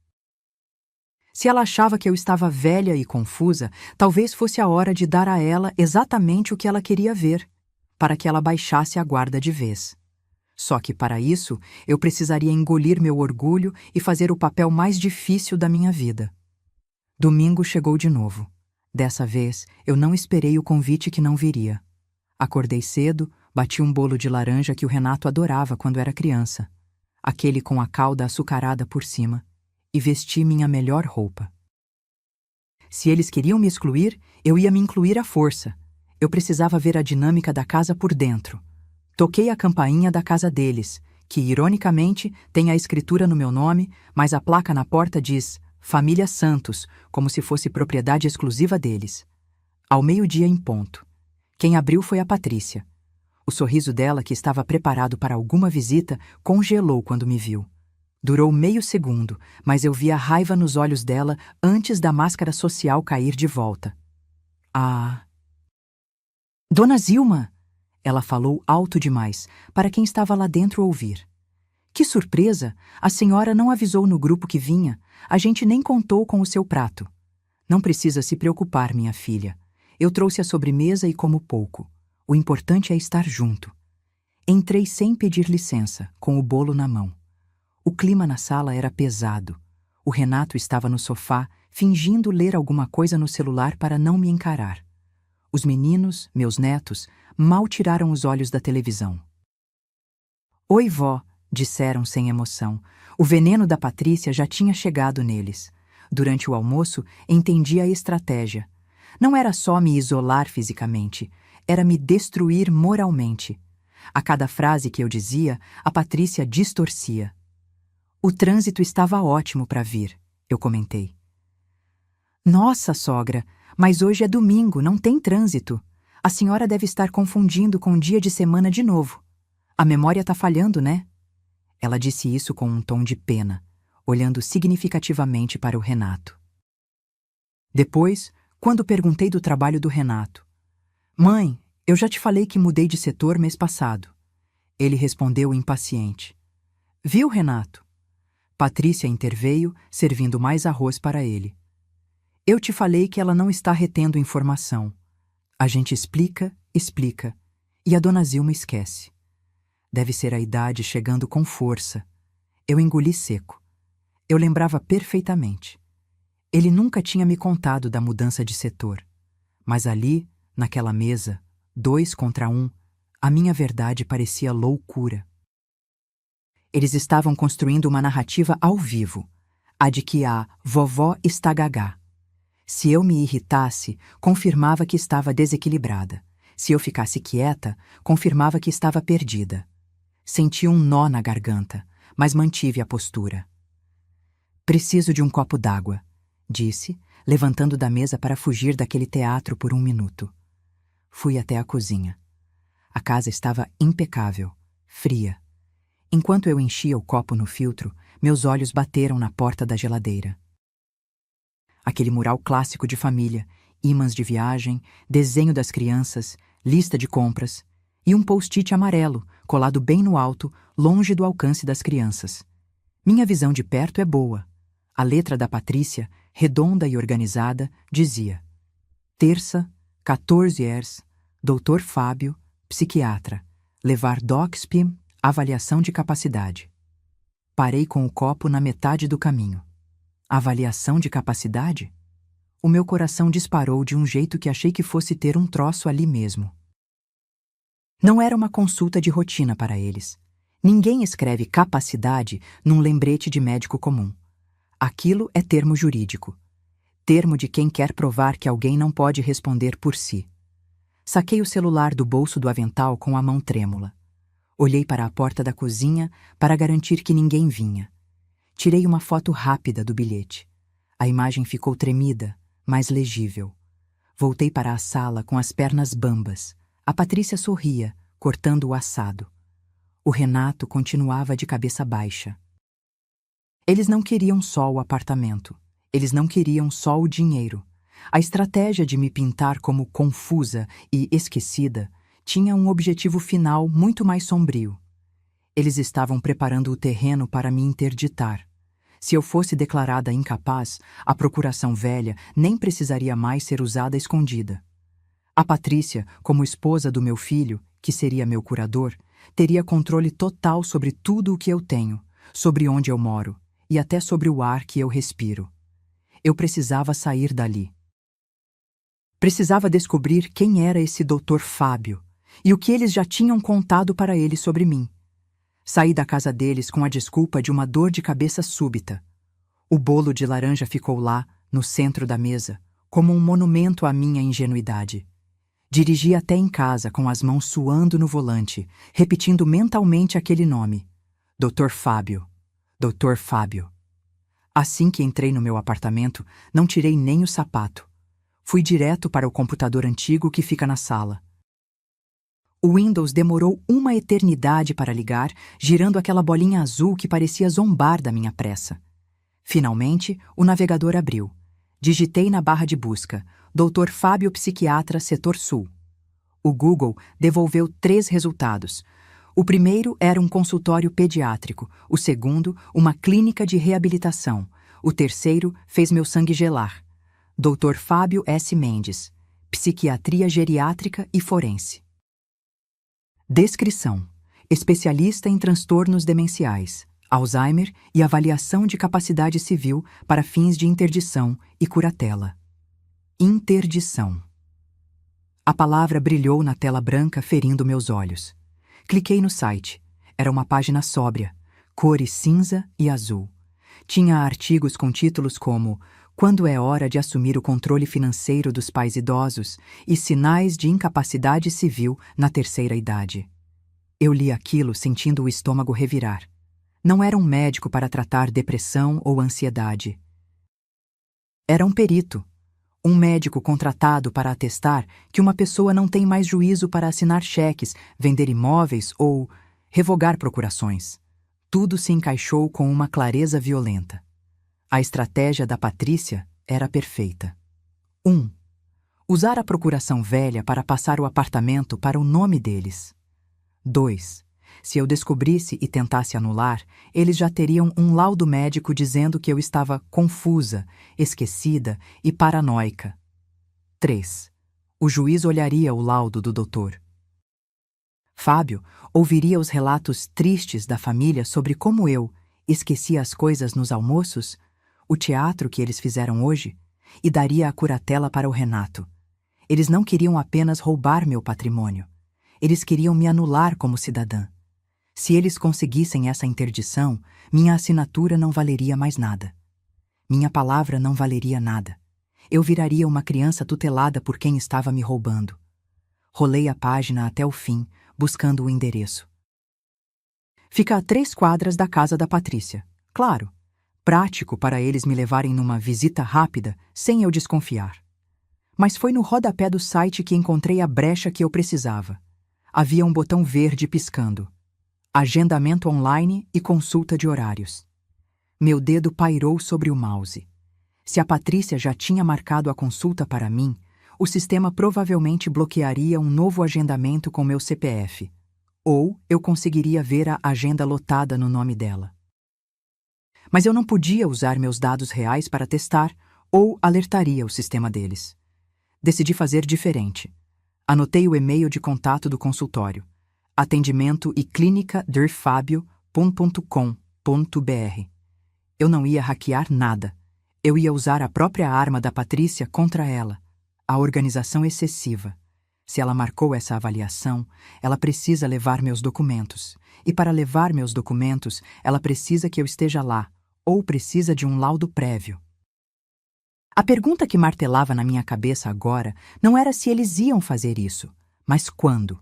Se ela achava que eu estava velha e confusa, talvez fosse a hora de dar a ela exatamente o que ela queria ver, para que ela baixasse a guarda de vez. Só que, para isso, eu precisaria engolir meu orgulho e fazer o papel mais difícil da minha vida. Domingo chegou de novo. Dessa vez, eu não esperei o convite que não viria. Acordei cedo, bati um bolo de laranja que o Renato adorava quando era criança, aquele com a calda açucarada por cima, e vesti minha melhor roupa. Se eles queriam me excluir, eu ia me incluir à força. Eu precisava ver a dinâmica da casa por dentro. Toquei a campainha da casa deles, que, ironicamente, tem a escritura no meu nome, mas a placa na porta diz Família Santos, como se fosse propriedade exclusiva deles. Ao meio-dia em ponto. Quem abriu foi a Patrícia. O sorriso dela, que estava preparado para alguma visita, congelou quando me viu. Durou meio segundo, mas eu vi a raiva nos olhos dela antes da máscara social cair de volta. Ah! Dona Zilma! Ela falou alto demais, para quem estava lá dentro ouvir. Que surpresa! A senhora não avisou no grupo que vinha. A gente nem contou com o seu prato. Não precisa se preocupar, minha filha. Eu trouxe a sobremesa e como pouco. O importante é estar junto. Entrei sem pedir licença, com o bolo na mão. O clima na sala era pesado. O Renato estava no sofá, fingindo ler alguma coisa no celular para não me encarar. Os meninos, meus netos, mal tiraram os olhos da televisão. Oi, vó, disseram sem emoção. O veneno da Patrícia já tinha chegado neles. Durante o almoço, entendi a estratégia. Não era só me isolar fisicamente, era me destruir moralmente. A cada frase que eu dizia, a Patrícia distorcia. O trânsito estava ótimo para vir, eu comentei. Nossa, sogra, mas hoje é domingo, não tem trânsito. A senhora deve estar confundindo com dia de semana de novo. A memória está falhando, né? Ela disse isso com um tom de pena, olhando significativamente para o Renato. Depois, quando perguntei do trabalho do Renato. Mãe, eu já te falei que mudei de setor mês passado. Ele respondeu impaciente. Viu, Renato? Patrícia interveio, servindo mais arroz para ele. Eu te falei que ela não está retendo informação. A gente explica, e a dona Zilma esquece. Deve ser a idade chegando com força. Eu engoli seco. Eu lembrava perfeitamente. Ele nunca tinha me contado da mudança de setor. Mas ali, naquela mesa, 2 contra 1, a minha verdade parecia loucura. Eles estavam construindo uma narrativa ao vivo, a de que a vovó está gagá. Se eu me irritasse, confirmava que estava desequilibrada. Se eu ficasse quieta, confirmava que estava perdida. Senti um nó na garganta, mas mantive a postura. Preciso de um copo d'água, disse, levantando da mesa para fugir daquele teatro por 1 minuto. Fui até a cozinha. A casa estava impecável, fria. Enquanto eu enchia o copo no filtro, meus olhos bateram na porta da geladeira. Aquele mural clássico de família, ímãs de viagem, desenho das crianças, lista de compras e um post-it amarelo, colado bem no alto, longe do alcance das crianças. Minha visão de perto é boa. A letra da Patrícia, redonda e organizada, dizia: Terça, 14 horas, Dr. Fábio, psiquiatra, levar DOCSP, avaliação de capacidade. Parei com o copo na metade do caminho. Avaliação de capacidade? O meu coração disparou de um jeito que achei que fosse ter um troço ali mesmo. Não era uma consulta de rotina para eles. Ninguém escreve capacidade num lembrete de médico comum. Aquilo é termo jurídico. Termo de quem quer provar que alguém não pode responder por si. Saquei o celular do bolso do avental com a mão trêmula. Olhei para a porta da cozinha para garantir que ninguém vinha. Tirei uma foto rápida do bilhete. A imagem ficou tremida, mas legível. Voltei para a sala com as pernas bambas. A Patrícia sorria, cortando o assado. O Renato continuava de cabeça baixa. Eles não queriam só o apartamento. Eles não queriam só o dinheiro. A estratégia de me pintar como confusa e esquecida tinha um objetivo final muito mais sombrio. Eles estavam preparando o terreno para me interditar. Se eu fosse declarada incapaz, a procuração velha nem precisaria mais ser usada escondida. A Patrícia, como esposa do meu filho, que seria meu curador, teria controle total sobre tudo o que eu tenho, sobre onde eu moro e até sobre o ar que eu respiro. Eu precisava sair dali. Precisava descobrir quem era esse Dr. Fábio e o que eles já tinham contado para ele sobre mim. Saí da casa deles com a desculpa de uma dor de cabeça súbita. O bolo de laranja ficou lá, no centro da mesa, como um monumento à minha ingenuidade. Dirigi até em casa com as mãos suando no volante, repetindo mentalmente aquele nome: Dr. Fábio. Dr. Fábio. Assim que entrei no meu apartamento, não tirei nem o sapato. Fui direto para o computador antigo que fica na sala. O Windows demorou uma eternidade para ligar, girando aquela bolinha azul que parecia zombar da minha pressa. Finalmente, o navegador abriu. Digitei na barra de busca: Dr. Fábio Psiquiatra, Setor Sul. O Google devolveu 3 resultados. O primeiro era um consultório pediátrico, o segundo, uma clínica de reabilitação, o terceiro fez meu sangue gelar. Dr. Fábio S. Mendes, Psiquiatria Geriátrica e Forense. Descrição: especialista em transtornos demenciais, Alzheimer e avaliação de capacidade civil para fins de interdição e curatela. Interdição. A palavra brilhou na tela branca, ferindo meus olhos. Cliquei no site. Era uma página sóbria, cores cinza e azul. Tinha artigos com títulos como Quando é hora de assumir o controle financeiro dos pais idosos e sinais de incapacidade civil na terceira idade. Eu li aquilo sentindo o estômago revirar. Não era um médico para tratar depressão ou ansiedade. Era um perito. Um médico contratado para atestar que uma pessoa não tem mais juízo para assinar cheques, vender imóveis ou revogar procurações. Tudo se encaixou com uma clareza violenta. A estratégia da Patrícia era perfeita. 1. Usar a procuração velha para passar o apartamento para o nome deles. 2. Se eu descobrisse e tentasse anular, eles já teriam um laudo médico dizendo que eu estava confusa, esquecida e paranoica. 3. O juiz olharia o laudo do doutor. Fábio ouviria os relatos tristes da família sobre como eu esquecia as coisas nos almoços, o teatro que eles fizeram hoje, e daria a curatela para o Renato. Eles não queriam apenas roubar meu patrimônio. Eles queriam me anular como cidadã. Se eles conseguissem essa interdição, minha assinatura não valeria mais nada. Minha palavra não valeria nada. Eu viraria uma criança tutelada por quem estava me roubando. Rolei a página até o fim, buscando o endereço. Fica a 3 quadras da casa da Patrícia. Claro, prático para eles me levarem numa visita rápida, sem eu desconfiar. Mas foi no rodapé do site que encontrei a brecha que eu precisava. Havia um botão verde piscando. Agendamento online e consulta de horários. Meu dedo pairou sobre o mouse. Se a Patrícia já tinha marcado a consulta para mim, o sistema provavelmente bloquearia um novo agendamento com meu CPF. Ou eu conseguiria ver a agenda lotada no nome dela. Mas eu não podia usar meus dados reais para testar ou alertaria o sistema deles. Decidi fazer diferente. Anotei o e-mail de contato do consultório. Atendimento e clínica derfabio.com.br. Eu não ia hackear nada. Eu ia usar a própria arma da Patrícia contra ela, a organização excessiva. Se ela marcou essa avaliação, ela precisa levar meus documentos. E para levar meus documentos, ela precisa que eu esteja lá, ou precisa de um laudo prévio. A pergunta que martelava na minha cabeça agora não era se eles iam fazer isso, mas quando.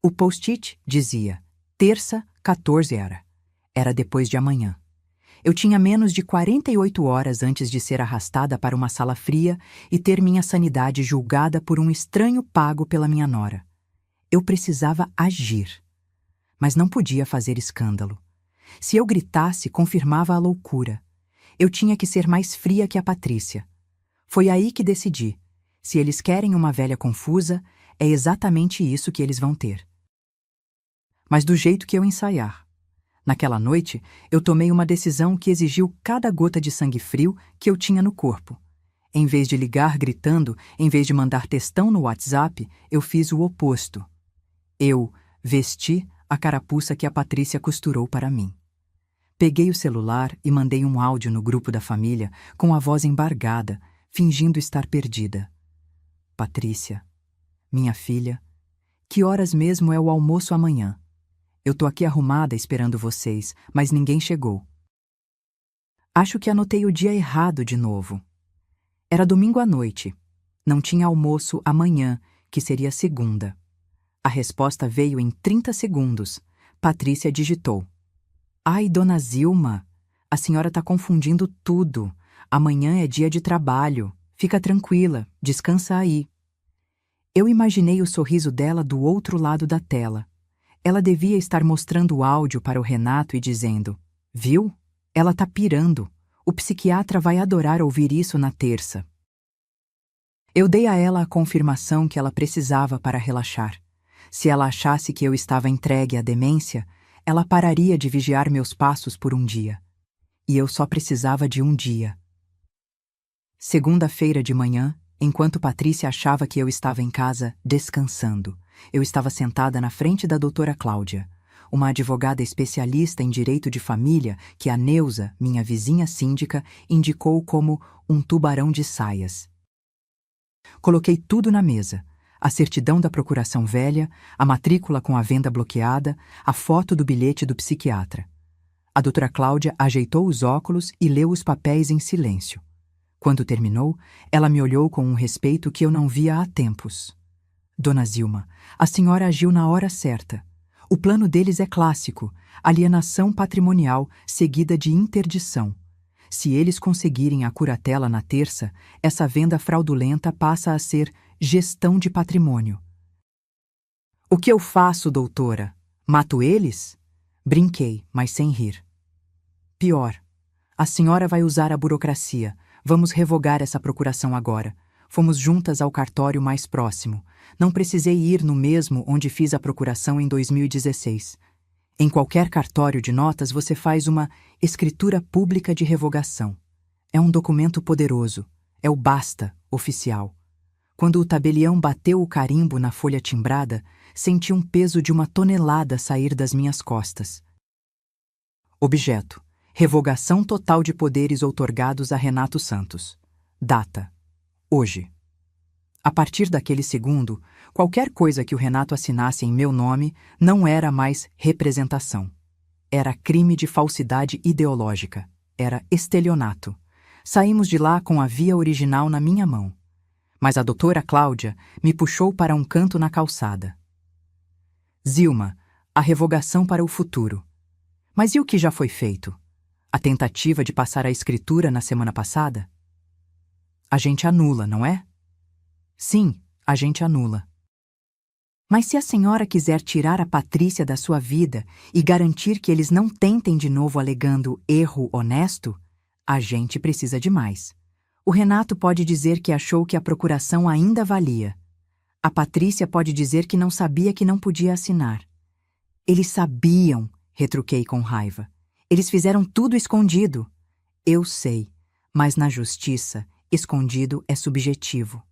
O post-it dizia, terça, 14 era. Era depois de amanhã. Eu tinha menos de 48 horas antes de ser arrastada para uma sala fria e ter minha sanidade julgada por um estranho pago pela minha nora. Eu precisava agir. Mas não podia fazer escândalo. Se eu gritasse, confirmava a loucura. Eu tinha que ser mais fria que a Patrícia. Foi aí que decidi. Se eles querem uma velha confusa, é exatamente isso que eles vão ter. Mas do jeito que eu ensaiar. Naquela noite, eu tomei uma decisão que exigiu cada gota de sangue frio que eu tinha no corpo. Em vez de ligar gritando, em vez de mandar textão no WhatsApp, eu fiz o oposto. Eu vesti a carapuça que a Patrícia costurou para mim. Peguei o celular e mandei um áudio no grupo da família com a voz embargada, fingindo estar perdida. Patrícia, minha filha, que horas mesmo é o almoço amanhã? Eu tô aqui arrumada esperando vocês, mas ninguém chegou. Acho que anotei o dia errado de novo. Era domingo à noite. Não tinha almoço amanhã, que seria segunda. A resposta veio em 30 segundos. Patrícia digitou: Ai, dona Zilma, a senhora está confundindo tudo. Amanhã é dia de trabalho. Fica tranquila, descansa aí. Eu imaginei o sorriso dela do outro lado da tela. Ela devia estar mostrando o áudio para o Renato e dizendo: Viu? Ela tá pirando. O psiquiatra vai adorar ouvir isso na terça. Eu dei a ela a confirmação que ela precisava para relaxar. Se ela achasse que eu estava entregue à demência, ela pararia de vigiar meus passos por um dia. E eu só precisava de um dia. Segunda-feira de manhã, enquanto Patrícia achava que eu estava em casa, descansando, eu estava sentada na frente da doutora Cláudia, uma advogada especialista em direito de família que a Neuza, minha vizinha síndica, indicou como um tubarão de saias. Coloquei tudo na mesa: a certidão da procuração velha, a matrícula com a venda bloqueada, a foto do bilhete do psiquiatra. A doutora Cláudia ajeitou os óculos e leu os papéis em silêncio. Quando terminou, ela me olhou com um respeito que eu não via há tempos. Dona Zilma, a senhora agiu na hora certa. O plano deles é clássico: alienação patrimonial seguida de interdição. Se eles conseguirem a curatela na terça, essa venda fraudulenta passa a ser gestão de patrimônio. O que eu faço, doutora? Mato eles? Brinquei, mas sem rir. Pior. A senhora vai usar a burocracia. Vamos revogar essa procuração agora. Fomos juntas ao cartório mais próximo. Não precisei ir no mesmo onde fiz a procuração em 2016. Em qualquer cartório de notas você faz uma escritura pública de revogação. É um documento poderoso. É o basta oficial. Quando o tabelião bateu o carimbo na folha timbrada, senti um peso de 1 tonelada sair das minhas costas. Objeto: revogação total de poderes outorgados a Renato Santos. Data: hoje. A partir daquele segundo, qualquer coisa que o Renato assinasse em meu nome não era mais representação. Era crime de falsidade ideológica. Era estelionato. Saímos de lá com a via original na minha mão. Mas a doutora Cláudia me puxou para um canto na calçada. Zilma, a revogação para o futuro. Mas e o que já foi feito? A tentativa de passar a escritura na semana passada? A gente anula, não é? Sim, a gente anula. Mas se a senhora quiser tirar a Patrícia da sua vida e garantir que eles não tentem de novo alegando erro honesto, a gente precisa de mais. O Renato pode dizer que achou que a procuração ainda valia. A Patrícia pode dizer que não sabia que não podia assinar. Eles sabiam, retruquei com raiva. Eles fizeram tudo escondido. Eu sei, mas na justiça, escondido é subjetivo.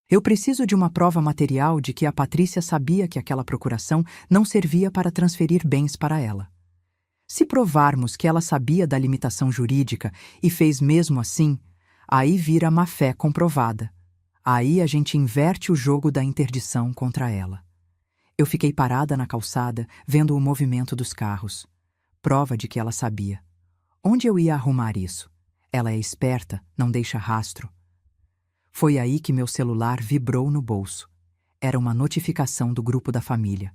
Eu preciso de uma prova material de que a Patrícia sabia que aquela procuração não servia para transferir bens para ela. Se provarmos que ela sabia da limitação jurídica e fez mesmo assim, aí vira má-fé comprovada. Aí a gente inverte o jogo da interdição contra ela. Eu fiquei parada na calçada, vendo o movimento dos carros. Prova de que ela sabia. Onde eu ia arrumar isso? Ela é esperta, não deixa rastro. Foi aí que meu celular vibrou no bolso. Era uma notificação do grupo da família.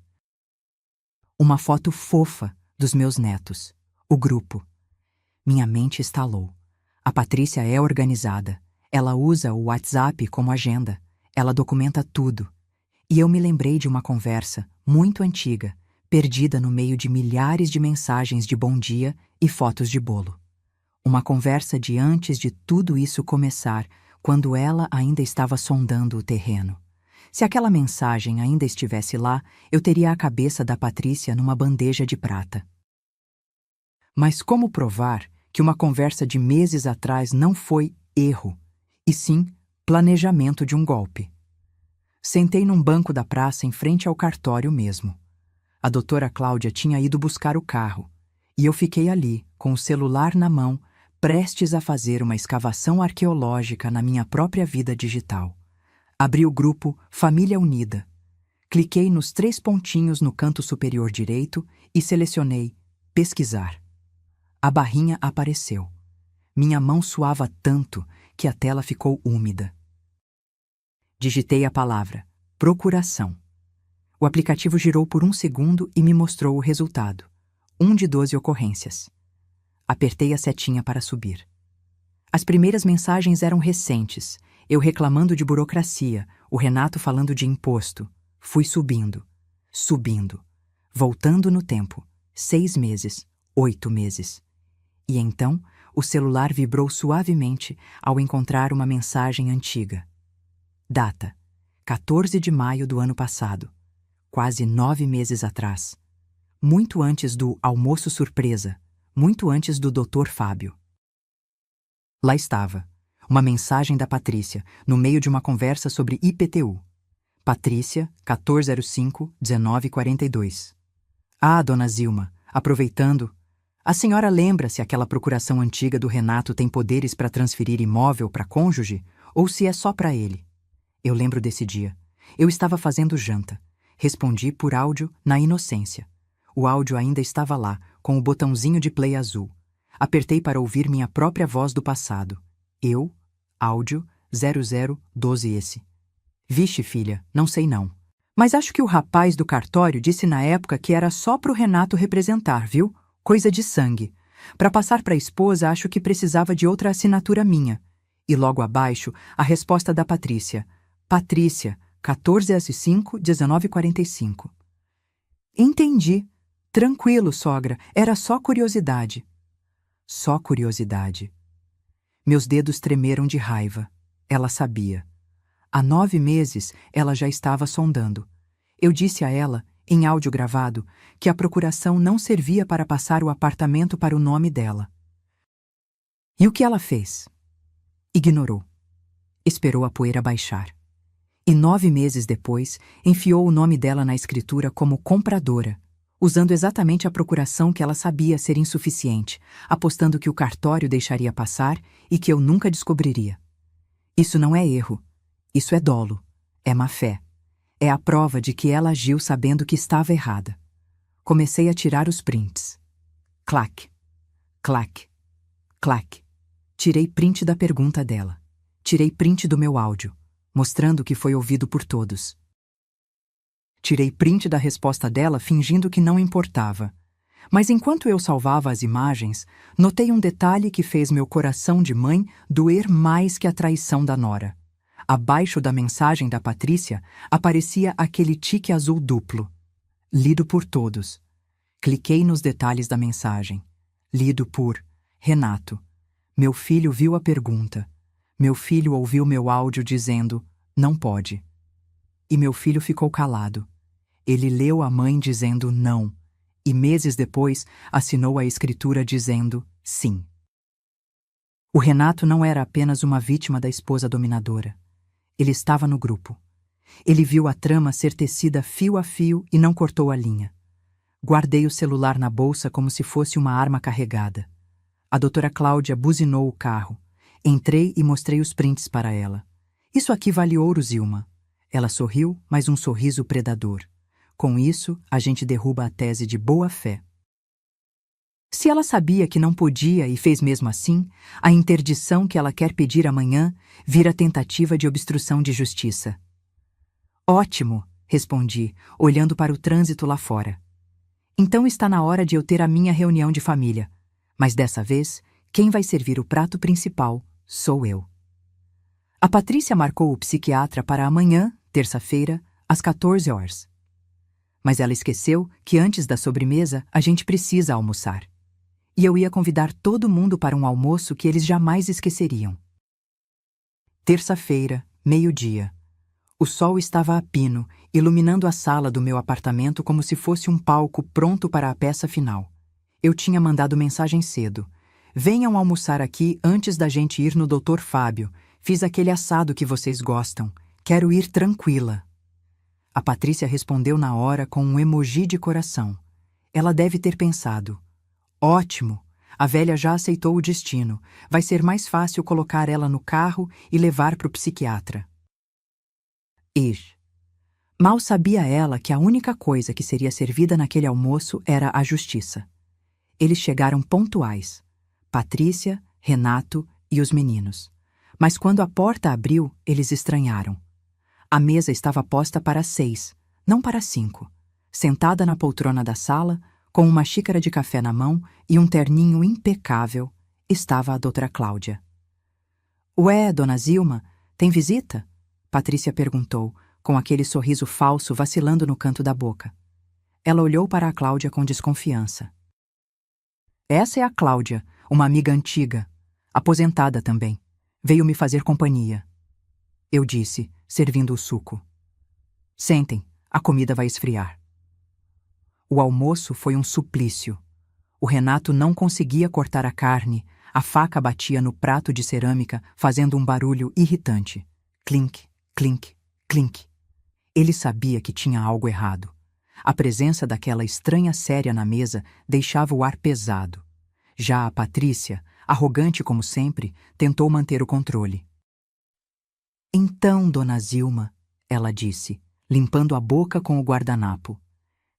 Uma foto fofa dos meus netos. O grupo. Minha mente estalou. A Patrícia é organizada. Ela usa o WhatsApp como agenda. Ela documenta tudo. E eu me lembrei de uma conversa muito antiga, perdida no meio de milhares de mensagens de bom dia e fotos de bolo. Uma conversa de antes de tudo isso começar, quando ela ainda estava sondando o terreno. Se aquela mensagem ainda estivesse lá, eu teria a cabeça da Patrícia numa bandeja de prata. Mas como provar que uma conversa de meses atrás não foi erro, e sim planejamento de um golpe? Sentei num banco da praça em frente ao cartório mesmo. A doutora Cláudia tinha ido buscar o carro, e eu fiquei ali, com o celular na mão, prestes a fazer uma escavação arqueológica na minha própria vida digital. Abri o grupo Família Unida. Cliquei nos 3 pontinhos no canto superior direito e selecionei Pesquisar. A barrinha apareceu. Minha mão suava tanto que a tela ficou úmida. Digitei a palavra procuração. O aplicativo girou por 1 segundo e me mostrou o resultado: 1 de 12 ocorrências. Apertei a setinha para subir. As primeiras mensagens eram recentes, eu reclamando de burocracia, o Renato falando de imposto. Fui subindo, voltando no tempo, 6 meses, 8 meses. E então, o celular vibrou suavemente ao encontrar uma mensagem antiga. Data: 14 de maio do ano passado, quase 9 meses atrás. Muito antes do almoço surpresa, muito antes do Dr. Fábio. Lá estava, uma mensagem da Patrícia, no meio de uma conversa sobre IPTU. Patrícia, 1405-1942. Ah, dona Zilma, aproveitando, a senhora lembra se aquela procuração antiga do Renato tem poderes para transferir imóvel para cônjuge ou se é só para ele? Eu lembro desse dia. Eu estava fazendo janta. Respondi por áudio na inocência. O áudio ainda estava lá, com o botãozinho de play azul. Apertei para ouvir minha própria voz do passado. Eu, áudio 0012 esse. Vixe, filha, não sei não. Mas acho que o rapaz do cartório disse na época que era só pro Renato representar, viu? Coisa de sangue. Para passar para a esposa, acho que precisava de outra assinatura minha. E logo abaixo, a resposta da Patrícia. Patrícia, 14S5-1945. Entendi. Tranquilo, sogra, era só curiosidade. Só curiosidade. Meus dedos tremeram de raiva. Ela sabia. Há 9 meses, ela já estava sondando. Eu disse a ela, em áudio gravado, que a procuração não servia para passar o apartamento para o nome dela. E o que ela fez? Ignorou. Esperou a poeira baixar. E 9 meses depois, enfiou o nome dela na escritura como compradora, usando exatamente a procuração que ela sabia ser insuficiente, apostando que o cartório deixaria passar e que eu nunca descobriria. Isso não é erro. Isso é dolo. É má-fé. É a prova de que ela agiu sabendo que estava errada. Comecei a tirar os prints. Clac, clac, clac. Tirei print da pergunta dela. Tirei print do meu áudio, mostrando que foi ouvido por todos. Tirei print da resposta dela fingindo que não importava. Mas enquanto eu salvava as imagens, notei um detalhe que fez meu coração de mãe doer mais que a traição da nora. Abaixo da mensagem da Patrícia aparecia aquele tique azul duplo. Lido por todos. Cliquei nos detalhes da mensagem. Lido por Renato. Meu filho viu a pergunta. Meu filho ouviu meu áudio dizendo, não pode. E meu filho ficou calado. Ele leu a mãe dizendo não, e meses depois assinou a escritura dizendo sim. O Renato não era apenas uma vítima da esposa dominadora. Ele estava no grupo. Ele viu a trama ser tecida fio a fio e não cortou a linha. Guardei o celular na bolsa como se fosse uma arma carregada. A doutora Cláudia buzinou o carro. Entrei e mostrei os prints para ela. Isso aqui vale ouro, Zilma. Ela sorriu, mas um sorriso predador. Com isso, a gente derruba a tese de boa-fé. Se ela sabia que não podia e fez mesmo assim, a interdição que ela quer pedir amanhã vira tentativa de obstrução de justiça. Ótimo, respondi, olhando para o trânsito lá fora. Então está na hora de eu ter a minha reunião de família. Mas dessa vez, quem vai servir o prato principal sou eu. A Patrícia marcou o psiquiatra para amanhã, terça-feira, às 14 horas. Mas ela esqueceu que antes da sobremesa a gente precisa almoçar. E eu ia convidar todo mundo para um almoço que eles jamais esqueceriam. Terça-feira, meio-dia. O sol estava a pino, iluminando a sala do meu apartamento como se fosse um palco pronto para a peça final. Eu tinha mandado mensagem cedo. Venham almoçar aqui antes da gente ir no Dr. Fábio. Fiz aquele assado que vocês gostam. Quero ir tranquila. A Patrícia respondeu na hora com um emoji de coração. Ela deve ter pensado. Ótimo! A velha já aceitou o destino. Vai ser mais fácil colocar ela no carro e levar para o psiquiatra. Mal sabia ela que a única coisa que seria servida naquele almoço era a justiça. Eles chegaram pontuais. Patrícia, Renato e os meninos. Mas quando a porta abriu, eles estranharam. A mesa estava posta para 6, não para 5. Sentada na poltrona da sala, com uma xícara de café na mão e um terninho impecável, estava a doutora Cláudia. Ué, dona Zilma, tem visita? Patrícia perguntou, com aquele sorriso falso vacilando no canto da boca. Ela olhou para a Cláudia com desconfiança. Essa é a Cláudia, uma amiga antiga, aposentada também. Veio me fazer companhia. Eu disse, servindo o suco. Sentem, a comida vai esfriar. O almoço foi um suplício. O Renato não conseguia cortar a carne, a faca batia no prato de cerâmica, fazendo um barulho irritante. Clink, clink, clink. Ele sabia que tinha algo errado. A presença daquela estranha séria na mesa deixava o ar pesado. Já a Patrícia, arrogante como sempre, tentou manter o controle. Então, dona Zilma, ela disse, limpando a boca com o guardanapo.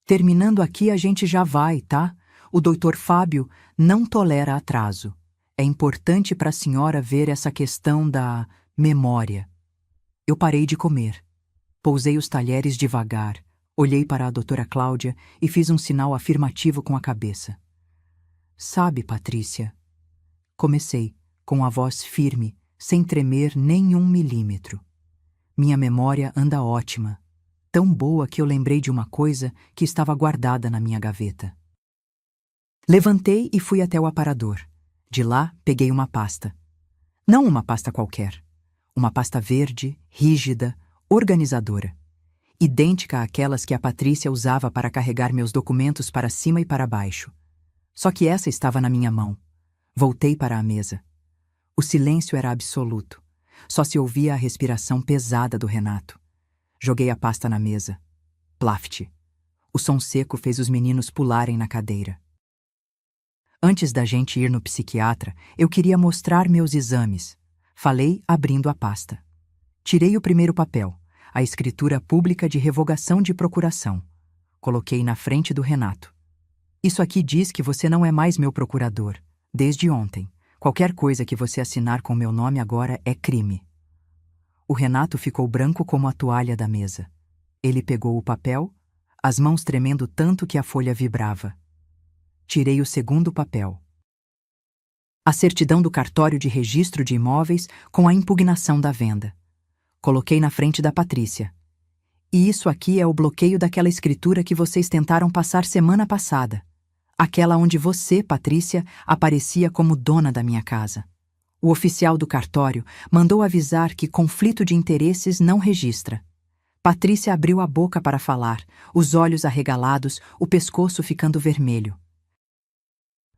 Terminando aqui a gente já vai, tá? O doutor Fábio não tolera atraso. É importante para a senhora ver essa questão da memória. Eu parei de comer. Pousei os talheres devagar, olhei para a doutora Cláudia e fiz um sinal afirmativo com a cabeça. Sabe, Patrícia? Comecei, com a voz firme, sem tremer nem 1 milímetro. Minha memória anda ótima, tão boa que eu lembrei de uma coisa que estava guardada na minha gaveta. Levantei e fui até o aparador. De lá, peguei uma pasta. Não uma pasta qualquer. Uma pasta verde, rígida, organizadora. Idêntica àquelas que a Patrícia usava para carregar meus documentos para cima e para baixo. Só que essa estava na minha mão. Voltei para a mesa. O silêncio era absoluto. Só se ouvia a respiração pesada do Renato. Joguei a pasta na mesa. Plaft. O som seco fez os meninos pularem na cadeira. Antes da gente ir no psiquiatra, eu queria mostrar meus exames. Falei abrindo a pasta. Tirei o primeiro papel, a escritura pública de revogação de procuração. Coloquei na frente do Renato. Isso aqui diz que você não é mais meu procurador. Desde ontem. Qualquer coisa que você assinar com meu nome agora é crime. O Renato ficou branco como a toalha da mesa. Ele pegou o papel, as mãos tremendo tanto que a folha vibrava. Tirei o segundo papel. A certidão do cartório de registro de imóveis com a impugnação da venda. Coloquei na frente da Patrícia. E isso aqui é o bloqueio daquela escritura que vocês tentaram passar semana passada. Aquela onde você, Patrícia, aparecia como dona da minha casa. O oficial do cartório mandou avisar que conflito de interesses não registra. Patrícia abriu a boca para falar, os olhos arregalados, o pescoço ficando vermelho.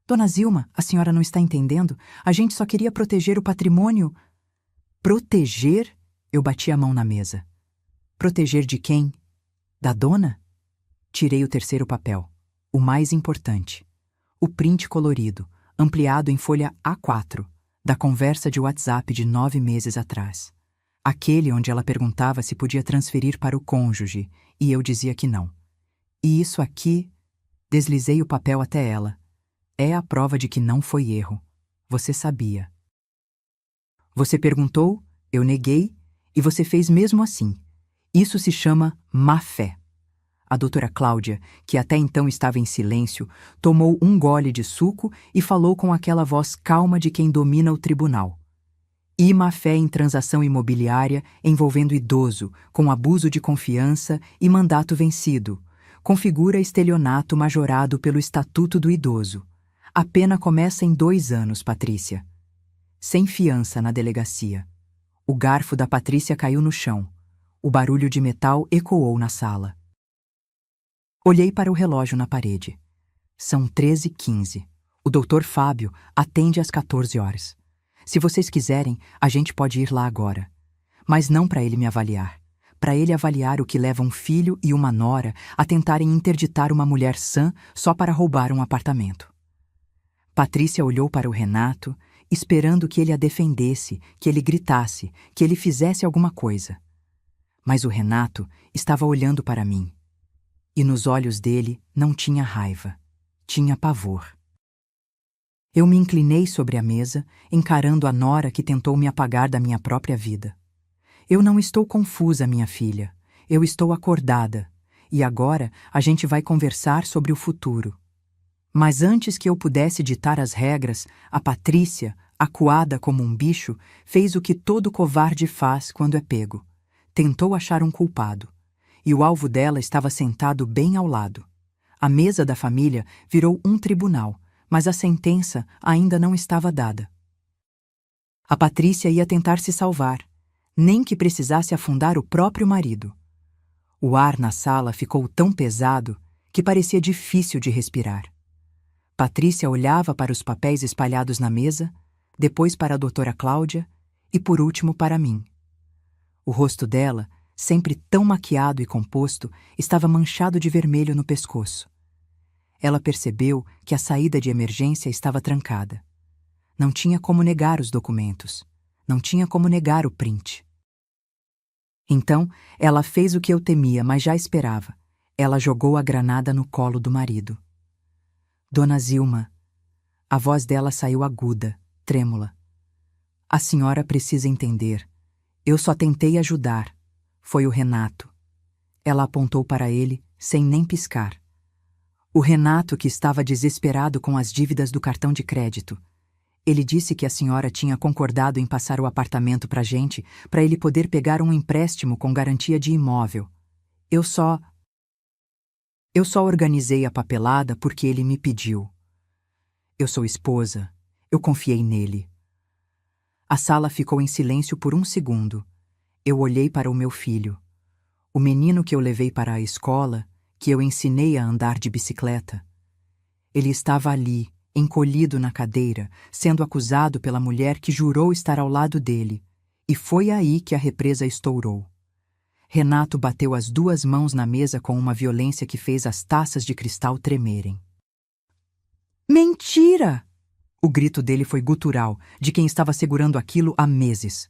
Dona Zilma, a senhora não está entendendo? A gente só queria proteger o patrimônio. Proteger? Eu bati a mão na mesa. Proteger de quem? Da dona? Tirei o terceiro papel. O mais importante. O print colorido, ampliado em folha A4, da conversa de WhatsApp de 9 meses atrás. Aquele onde ela perguntava se podia transferir para o cônjuge, e eu dizia que não. E isso aqui, deslizei o papel até ela. É a prova de que não foi erro. Você sabia. Você perguntou, eu neguei, e você fez mesmo assim. Isso se chama má-fé. A doutora Cláudia, que até então estava em silêncio, tomou um gole de suco e falou com aquela voz calma de quem domina o tribunal. E má-fé em transação imobiliária envolvendo idoso, com abuso de confiança e mandato vencido. Configura estelionato majorado pelo Estatuto do Idoso. A pena começa em 2 anos, Patrícia. Sem fiança na delegacia. O garfo da Patrícia caiu no chão. O barulho de metal ecoou na sala. Olhei para o relógio na parede. São 13h15. O doutor Fábio atende às 14 horas. Se vocês quiserem, a gente pode ir lá agora. Mas não para ele me avaliar. Para ele avaliar o que leva um filho e uma nora a tentarem interditar uma mulher sã só para roubar um apartamento. Patrícia olhou para o Renato, esperando que ele a defendesse, que ele gritasse, que ele fizesse alguma coisa. Mas o Renato estava olhando para mim. E nos olhos dele não tinha raiva, tinha pavor. Eu me inclinei sobre a mesa, encarando a nora que tentou me apagar da minha própria vida. Eu não estou confusa, minha filha. Eu estou acordada. E agora a gente vai conversar sobre o futuro. Mas antes que eu pudesse ditar as regras, a Patrícia, acuada como um bicho, fez o que todo covarde faz quando é pego. Tentou achar um culpado. E o alvo dela estava sentado bem ao lado. A mesa da família virou um tribunal, mas a sentença ainda não estava dada. A Patrícia ia tentar se salvar, nem que precisasse afundar o próprio marido. O ar na sala ficou tão pesado que parecia difícil de respirar. Patrícia olhava para os papéis espalhados na mesa, depois para a doutora Cláudia e, por último, para mim. O rosto dela, sempre tão maquiado e composto, estava manchado de vermelho no pescoço. Ela percebeu que a saída de emergência estava trancada. Não tinha como negar os documentos. Não tinha como negar o print. Então, ela fez o que eu temia, mas já esperava. Ela jogou a granada no colo do marido. Dona Zilma. A voz dela saiu aguda, trêmula. A senhora precisa entender. Eu só tentei ajudar. Foi o Renato. Ela apontou para ele, sem nem piscar. O Renato, que estava desesperado com as dívidas do cartão de crédito. Ele disse que a senhora tinha concordado em passar o apartamento para a gente, para ele poder pegar um empréstimo com garantia de imóvel. Eu só organizei a papelada porque ele me pediu. Eu sou esposa. Eu confiei nele. A sala ficou em silêncio por um segundo. Eu olhei para o meu filho. O menino que eu levei para a escola, que eu ensinei a andar de bicicleta. Ele estava ali, encolhido na cadeira, sendo acusado pela mulher que jurou estar ao lado dele. E foi aí que a represa estourou. Renato bateu as duas mãos na mesa com uma violência que fez as taças de cristal tremerem. Mentira! O grito dele foi gutural, de quem estava segurando aquilo há meses.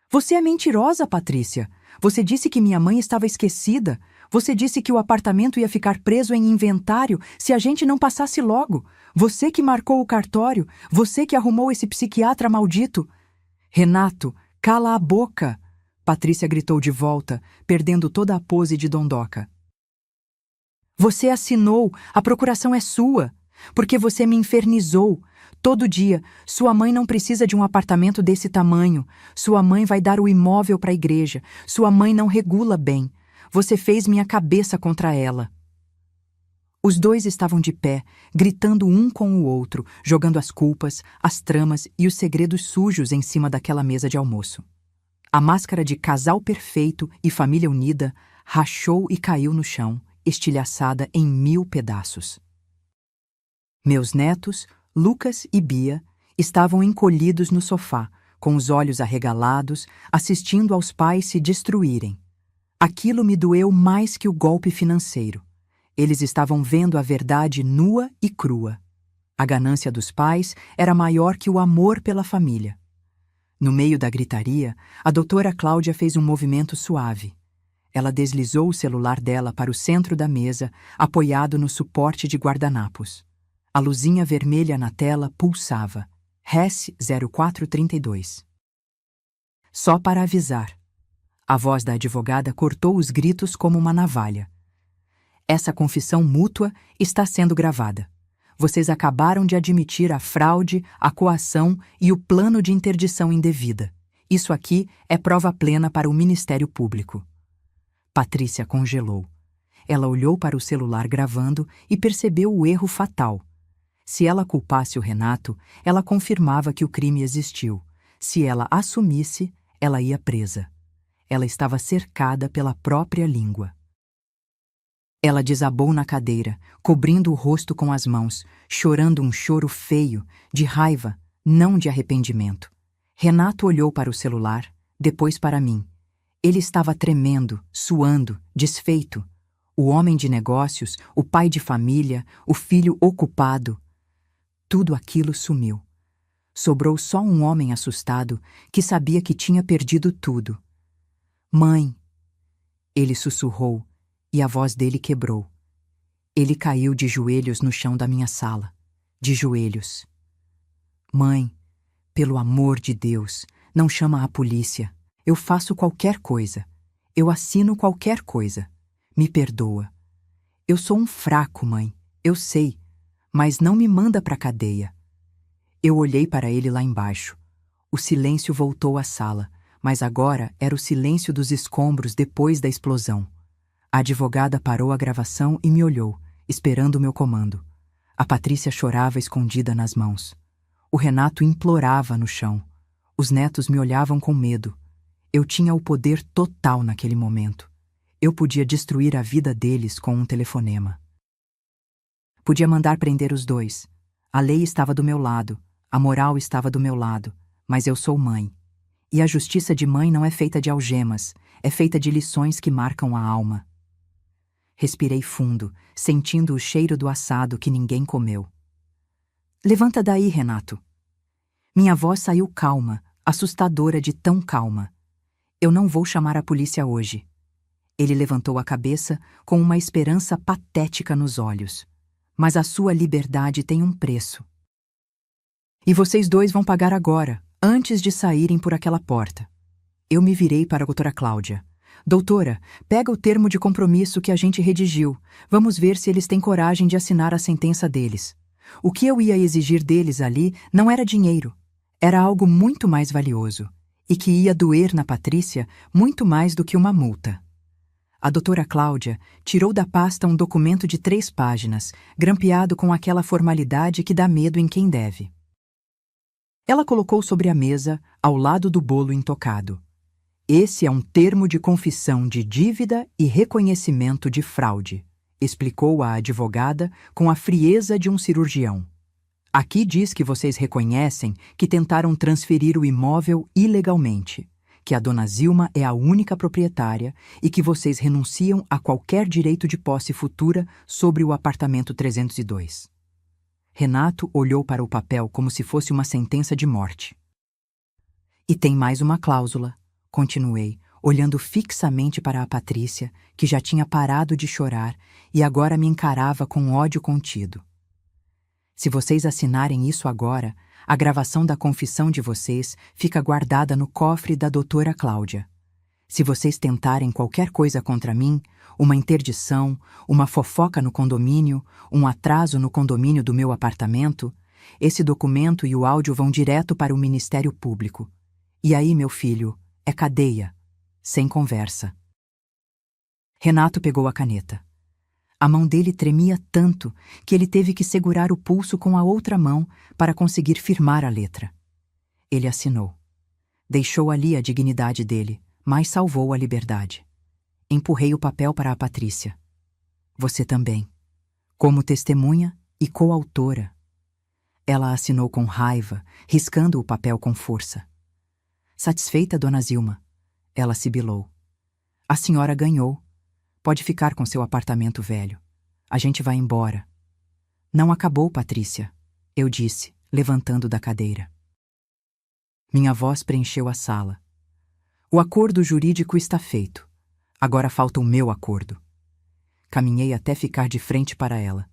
Você é mentirosa, Patrícia. Você disse que minha mãe estava esquecida. Você disse que o apartamento ia ficar preso em inventário se a gente não passasse logo. Você que marcou o cartório. Você que arrumou esse psiquiatra maldito. Renato, cala a boca! Patrícia gritou de volta, perdendo toda a pose de dondoca. Você assinou. A procuração é sua. Porque você me infernizou. Todo dia, sua mãe não precisa de um apartamento desse tamanho. Sua mãe vai dar o imóvel para a igreja. Sua mãe não regula bem. Você fez minha cabeça contra ela. Os dois estavam de pé, gritando um com o outro, jogando as culpas, as tramas e os segredos sujos em cima daquela mesa de almoço. A máscara de casal perfeito e família unida rachou e caiu no chão, estilhaçada em 1000 pedaços. Meus netos, Lucas e Bia, estavam encolhidos no sofá, com os olhos arregalados, assistindo aos pais se destruírem. Aquilo me doeu mais que o golpe financeiro. Eles estavam vendo a verdade nua e crua. A ganância dos pais era maior que o amor pela família. No meio da gritaria, a doutora Cláudia fez um movimento suave. Ela deslizou o celular dela para o centro da mesa, apoiado no suporte de guardanapos. A luzinha vermelha na tela pulsava. RES 0432. Só para avisar. A voz da advogada cortou os gritos como uma navalha. Essa confissão mútua está sendo gravada. Vocês acabaram de admitir a fraude, a coação e o plano de interdição indevida. Isso aqui é prova plena para o Ministério Público. Patrícia congelou. Ela olhou para o celular gravando e percebeu o erro fatal. Se ela culpasse o Renato, ela confirmava que o crime existiu. Se ela assumisse, ela ia presa. Ela estava cercada pela própria língua. Ela desabou na cadeira, cobrindo o rosto com as mãos, chorando um choro feio, de raiva, não de arrependimento. Renato olhou para o celular, depois para mim. Ele estava tremendo, suando, desfeito. O homem de negócios, o pai de família, o filho ocupado. Tudo aquilo sumiu. Sobrou só um homem assustado que sabia que tinha perdido tudo. Mãe! Ele sussurrou e a voz dele quebrou. Ele caiu de joelhos no chão da minha sala. De joelhos. Mãe, pelo amor de Deus, não chama a polícia. Eu faço qualquer coisa. Eu assino qualquer coisa. Me perdoa. Eu sou um fraco, mãe. Eu sei. Mas não me manda pra cadeia. Eu olhei para ele lá embaixo. O silêncio voltou à sala, mas agora era o silêncio dos escombros depois da explosão. A advogada parou a gravação e me olhou, esperando o meu comando. A Patrícia chorava escondida nas mãos. O Renato implorava no chão. Os netos me olhavam com medo. Eu tinha o poder total naquele momento. Eu podia destruir a vida deles com um telefonema. Podia mandar prender os dois. A lei estava do meu lado, a moral estava do meu lado, mas eu sou mãe. E a justiça de mãe não é feita de algemas, é feita de lições que marcam a alma. Respirei fundo, sentindo o cheiro do assado que ninguém comeu. Levanta daí, Renato. Minha voz saiu calma, assustadora de tão calma. Eu não vou chamar a polícia hoje. Ele levantou a cabeça com uma esperança patética nos olhos. Mas a sua liberdade tem um preço. E vocês dois vão pagar agora, antes de saírem por aquela porta. Eu me virei para a doutora Cláudia. Doutora, pega o termo de compromisso que a gente redigiu. Vamos ver se eles têm coragem de assinar a sentença deles. O que eu ia exigir deles ali não era dinheiro. Era algo muito mais valioso. E que ia doer na Patrícia muito mais do que uma multa. A doutora Cláudia tirou da pasta um documento de 3 páginas, grampeado com aquela formalidade que dá medo em quem deve. Ela colocou sobre a mesa, ao lado do bolo intocado. Esse é um termo de confissão de dívida e reconhecimento de fraude, explicou a advogada com a frieza de um cirurgião. Aqui diz que vocês reconhecem que tentaram transferir o imóvel ilegalmente, que a dona Zilma é a única proprietária e que vocês renunciam a qualquer direito de posse futura sobre o apartamento 302. Renato olhou para o papel como se fosse uma sentença de morte. E tem mais uma cláusula, continuei, olhando fixamente para a Patrícia, que já tinha parado de chorar e agora me encarava com ódio contido. Se vocês assinarem isso agora, a gravação da confissão de vocês fica guardada no cofre da doutora Cláudia. Se vocês tentarem qualquer coisa contra mim, uma interdição, uma fofoca no condomínio, um atraso no condomínio do meu apartamento, esse documento e o áudio vão direto para o Ministério Público. E aí, meu filho, é cadeia, sem conversa. Renato pegou a caneta. A mão dele tremia tanto que ele teve que segurar o pulso com a outra mão para conseguir firmar a letra. Ele assinou. Deixou ali a dignidade dele, mas salvou a liberdade. Empurrei o papel para a Patrícia. Você também. Como testemunha e coautora. Ela assinou com raiva, riscando o papel com força. Satisfeita, dona Zilma? Ela sibilou. A senhora ganhou. Pode ficar com seu apartamento velho. A gente vai embora. Não acabou, Patrícia, eu disse, levantando da cadeira. Minha voz preencheu a sala. O acordo jurídico está feito. Agora falta o meu acordo. Caminhei até ficar de frente para ela.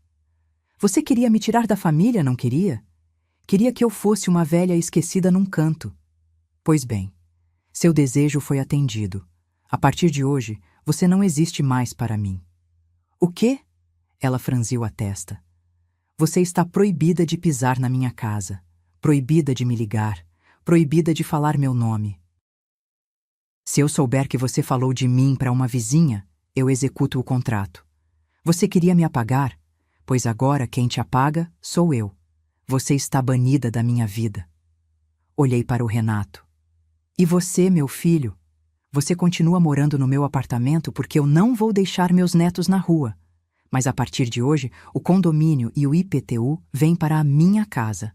Você queria me tirar da família, não queria? Queria que eu fosse uma velha esquecida num canto. Pois bem, seu desejo foi atendido. A partir de hoje, você não existe mais para mim. O quê? Ela franziu a testa. Você está proibida de pisar na minha casa, proibida de me ligar, proibida de falar meu nome. Se eu souber que você falou de mim para uma vizinha, eu executo o contrato. Você queria me apagar? Pois agora quem te apaga sou eu. Você está banida da minha vida. Olhei para o Renato. E você, meu filho? Você continua morando no meu apartamento porque eu não vou deixar meus netos na rua. Mas a partir de hoje, o condomínio e o IPTU vêm para a minha casa.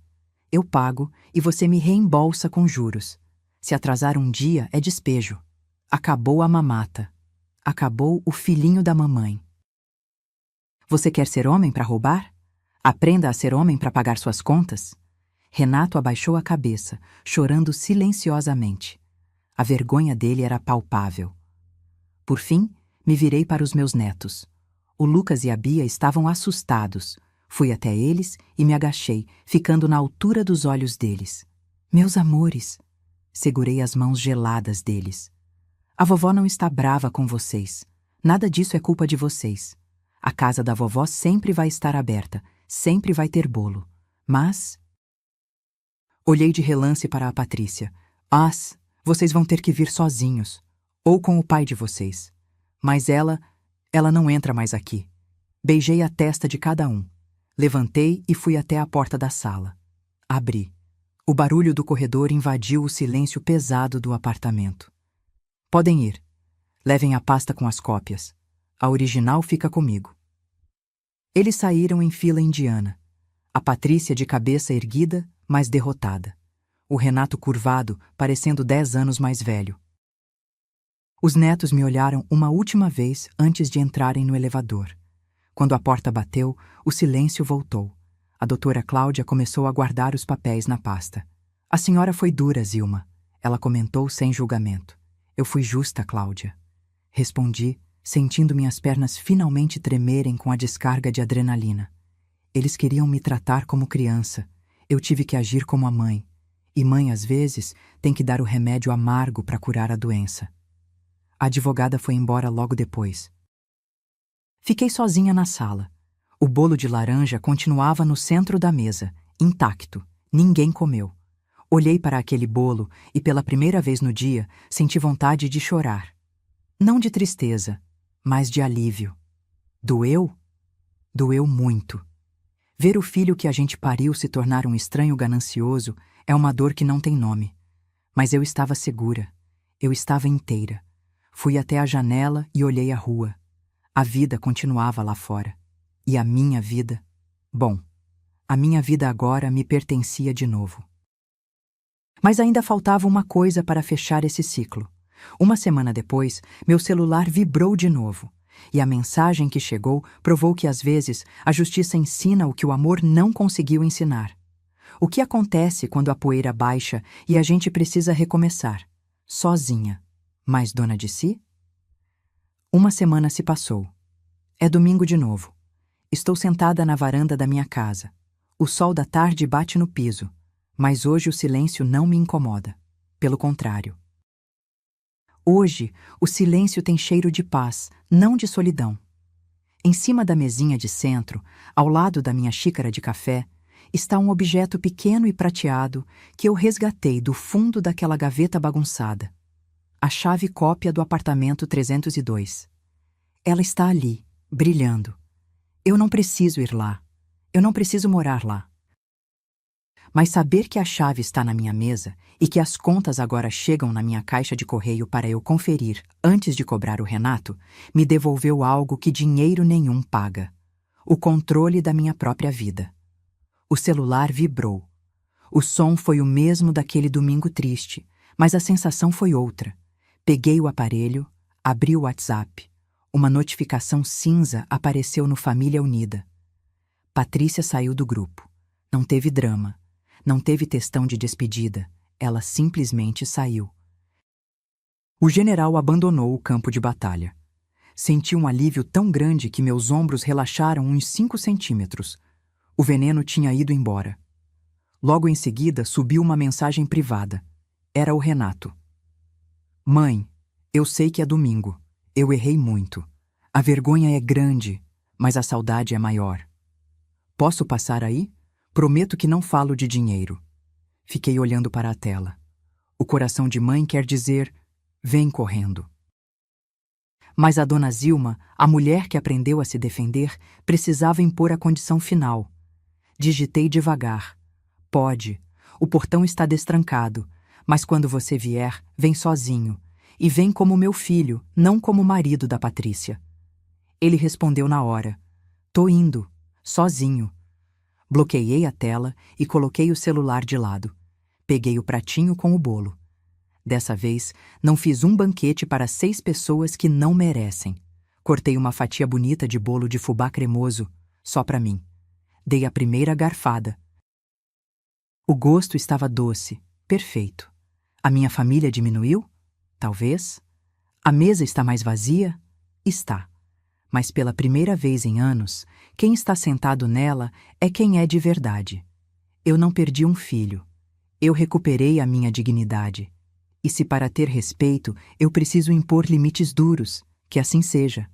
Eu pago e você me reembolsa com juros. Se atrasar um dia, é despejo. Acabou a mamata. Acabou o filhinho da mamãe. Você quer ser homem para roubar? Aprenda a ser homem para pagar suas contas. Renato abaixou a cabeça, chorando silenciosamente. A vergonha dele era palpável. Por fim, me virei para os meus netos. O Lucas e a Bia estavam assustados. Fui até eles e me agachei, ficando na altura dos olhos deles. Meus amores! Segurei as mãos geladas deles. A vovó não está brava com vocês. Nada disso é culpa de vocês. A casa da vovó sempre vai estar aberta, sempre vai ter bolo. Mas... Olhei de relance para a Patrícia. Mas, vocês vão ter que vir sozinhos, ou com o pai de vocês. Mas ela não entra mais aqui. Beijei a testa de cada um. Levantei e fui até a porta da sala. Abri. O barulho do corredor invadiu o silêncio pesado do apartamento. Podem ir. Levem a pasta com as cópias. A original fica comigo. Eles saíram em fila indiana. A Patrícia de cabeça erguida, mas derrotada. O Renato curvado, parecendo 10 anos mais velho. Os netos me olharam uma última vez antes de entrarem no elevador. Quando a porta bateu, o silêncio voltou. A doutora Cláudia começou a guardar os papéis na pasta. A senhora foi dura, Zilma. Ela comentou sem julgamento. Eu fui justa, Cláudia. Respondi, sentindo minhas pernas finalmente tremerem com a descarga de adrenalina. Eles queriam me tratar como criança. Eu tive que agir como a mãe. E mãe, às vezes, tem que dar o remédio amargo para curar a doença. A advogada foi embora logo depois. Fiquei sozinha na sala. O bolo de laranja continuava no centro da mesa, intacto. Ninguém comeu. Olhei para aquele bolo e, pela primeira vez no dia, senti vontade de chorar. Não de tristeza, mas de alívio. Doeu? Doeu muito. Ver o filho que a gente pariu se tornar um estranho ganancioso é uma dor que não tem nome. Mas eu estava segura. Eu estava inteira. Fui até a janela e olhei a rua. A vida continuava lá fora. E a minha vida? Bom, a minha vida agora me pertencia de novo. Mas ainda faltava uma coisa para fechar esse ciclo. Uma semana depois, meu celular vibrou de novo. E a mensagem que chegou provou que, às vezes, a justiça ensina o que o amor não conseguiu ensinar. O que acontece quando a poeira baixa e a gente precisa recomeçar? Sozinha, mas dona de si? Uma semana se passou. É domingo de novo. Estou sentada na varanda da minha casa. O sol da tarde bate no piso, mas hoje o silêncio não me incomoda. Pelo contrário. Hoje, o silêncio tem cheiro de paz, não de solidão. Em cima da mesinha de centro, ao lado da minha xícara de café, está um objeto pequeno e prateado que eu resgatei do fundo daquela gaveta bagunçada. A chave cópia do apartamento 302. Ela está ali, brilhando. Eu não preciso ir lá. Eu não preciso morar lá. Mas saber que a chave está na minha mesa e que as contas agora chegam na minha caixa de correio para eu conferir antes de cobrar o Renato, me devolveu algo que dinheiro nenhum paga: o controle da minha própria vida. O celular vibrou. O som foi o mesmo daquele domingo triste, mas a sensação foi outra. Peguei o aparelho, abri o WhatsApp. Uma notificação cinza apareceu no Família Unida. Patrícia saiu do grupo. Não teve drama. Não teve textão de despedida. Ela simplesmente saiu. O general abandonou o campo de batalha. Senti um alívio tão grande que meus ombros relaxaram uns 5 centímetros. O veneno tinha ido embora. Logo em seguida, subiu uma mensagem privada. Era o Renato. Mãe, eu sei que é domingo. Eu errei muito. A vergonha é grande, mas a saudade é maior. Posso passar aí? Prometo que não falo de dinheiro. Fiquei olhando para a tela. O coração de mãe quer dizer: vem correndo. Mas a dona Zilma, a mulher que aprendeu a se defender, precisava impor a condição final. Digitei devagar. Pode. O portão está destrancado, mas quando você vier, vem sozinho. E vem como meu filho, não como marido da Patrícia. Ele respondeu na hora. Tô indo. Sozinho. Bloqueei a tela e coloquei o celular de lado. Peguei o pratinho com o bolo. Dessa vez, não fiz um banquete para 6 pessoas que não merecem. Cortei uma fatia bonita de bolo de fubá cremoso, só para mim. Dei a primeira garfada. O gosto estava doce, perfeito. A minha família diminuiu? Talvez. A mesa está mais vazia? Está. Mas pela primeira vez em anos, quem está sentado nela é quem é de verdade. Eu não perdi um filho. Eu recuperei a minha dignidade. E se para ter respeito eu preciso impor limites duros, que assim seja.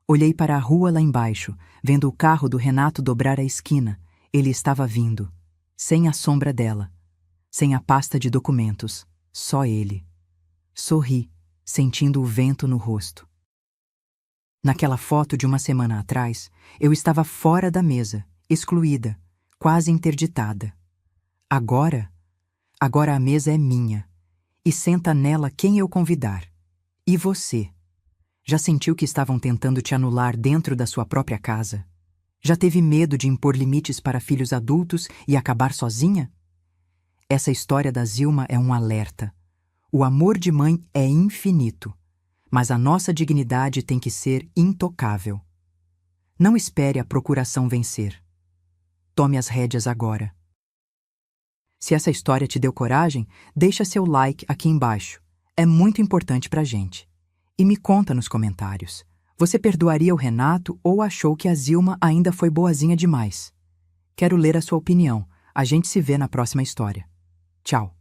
Olhei para a rua lá embaixo, vendo o carro do Renato dobrar a esquina. Ele estava vindo. Sem a sombra dela. Sem a pasta de documentos. Só ele. Sorri, sentindo o vento no rosto. Naquela foto de uma semana atrás, eu estava fora da mesa, excluída, quase interditada. Agora a mesa é minha, e senta nela quem eu convidar. E você? Já sentiu que estavam tentando te anular dentro da sua própria casa? Já teve medo de impor limites para filhos adultos e acabar sozinha? Essa história da Zilma é um alerta. O amor de mãe é infinito, mas a nossa dignidade tem que ser intocável. Não espere a procuração vencer. Tome as rédeas agora. Se essa história te deu coragem, deixa seu like aqui embaixo. É muito importante pra gente. E me conta nos comentários. Você perdoaria o Renato ou achou que a Zilma ainda foi boazinha demais? Quero ler a sua opinião. A gente se vê na próxima história. Tchau.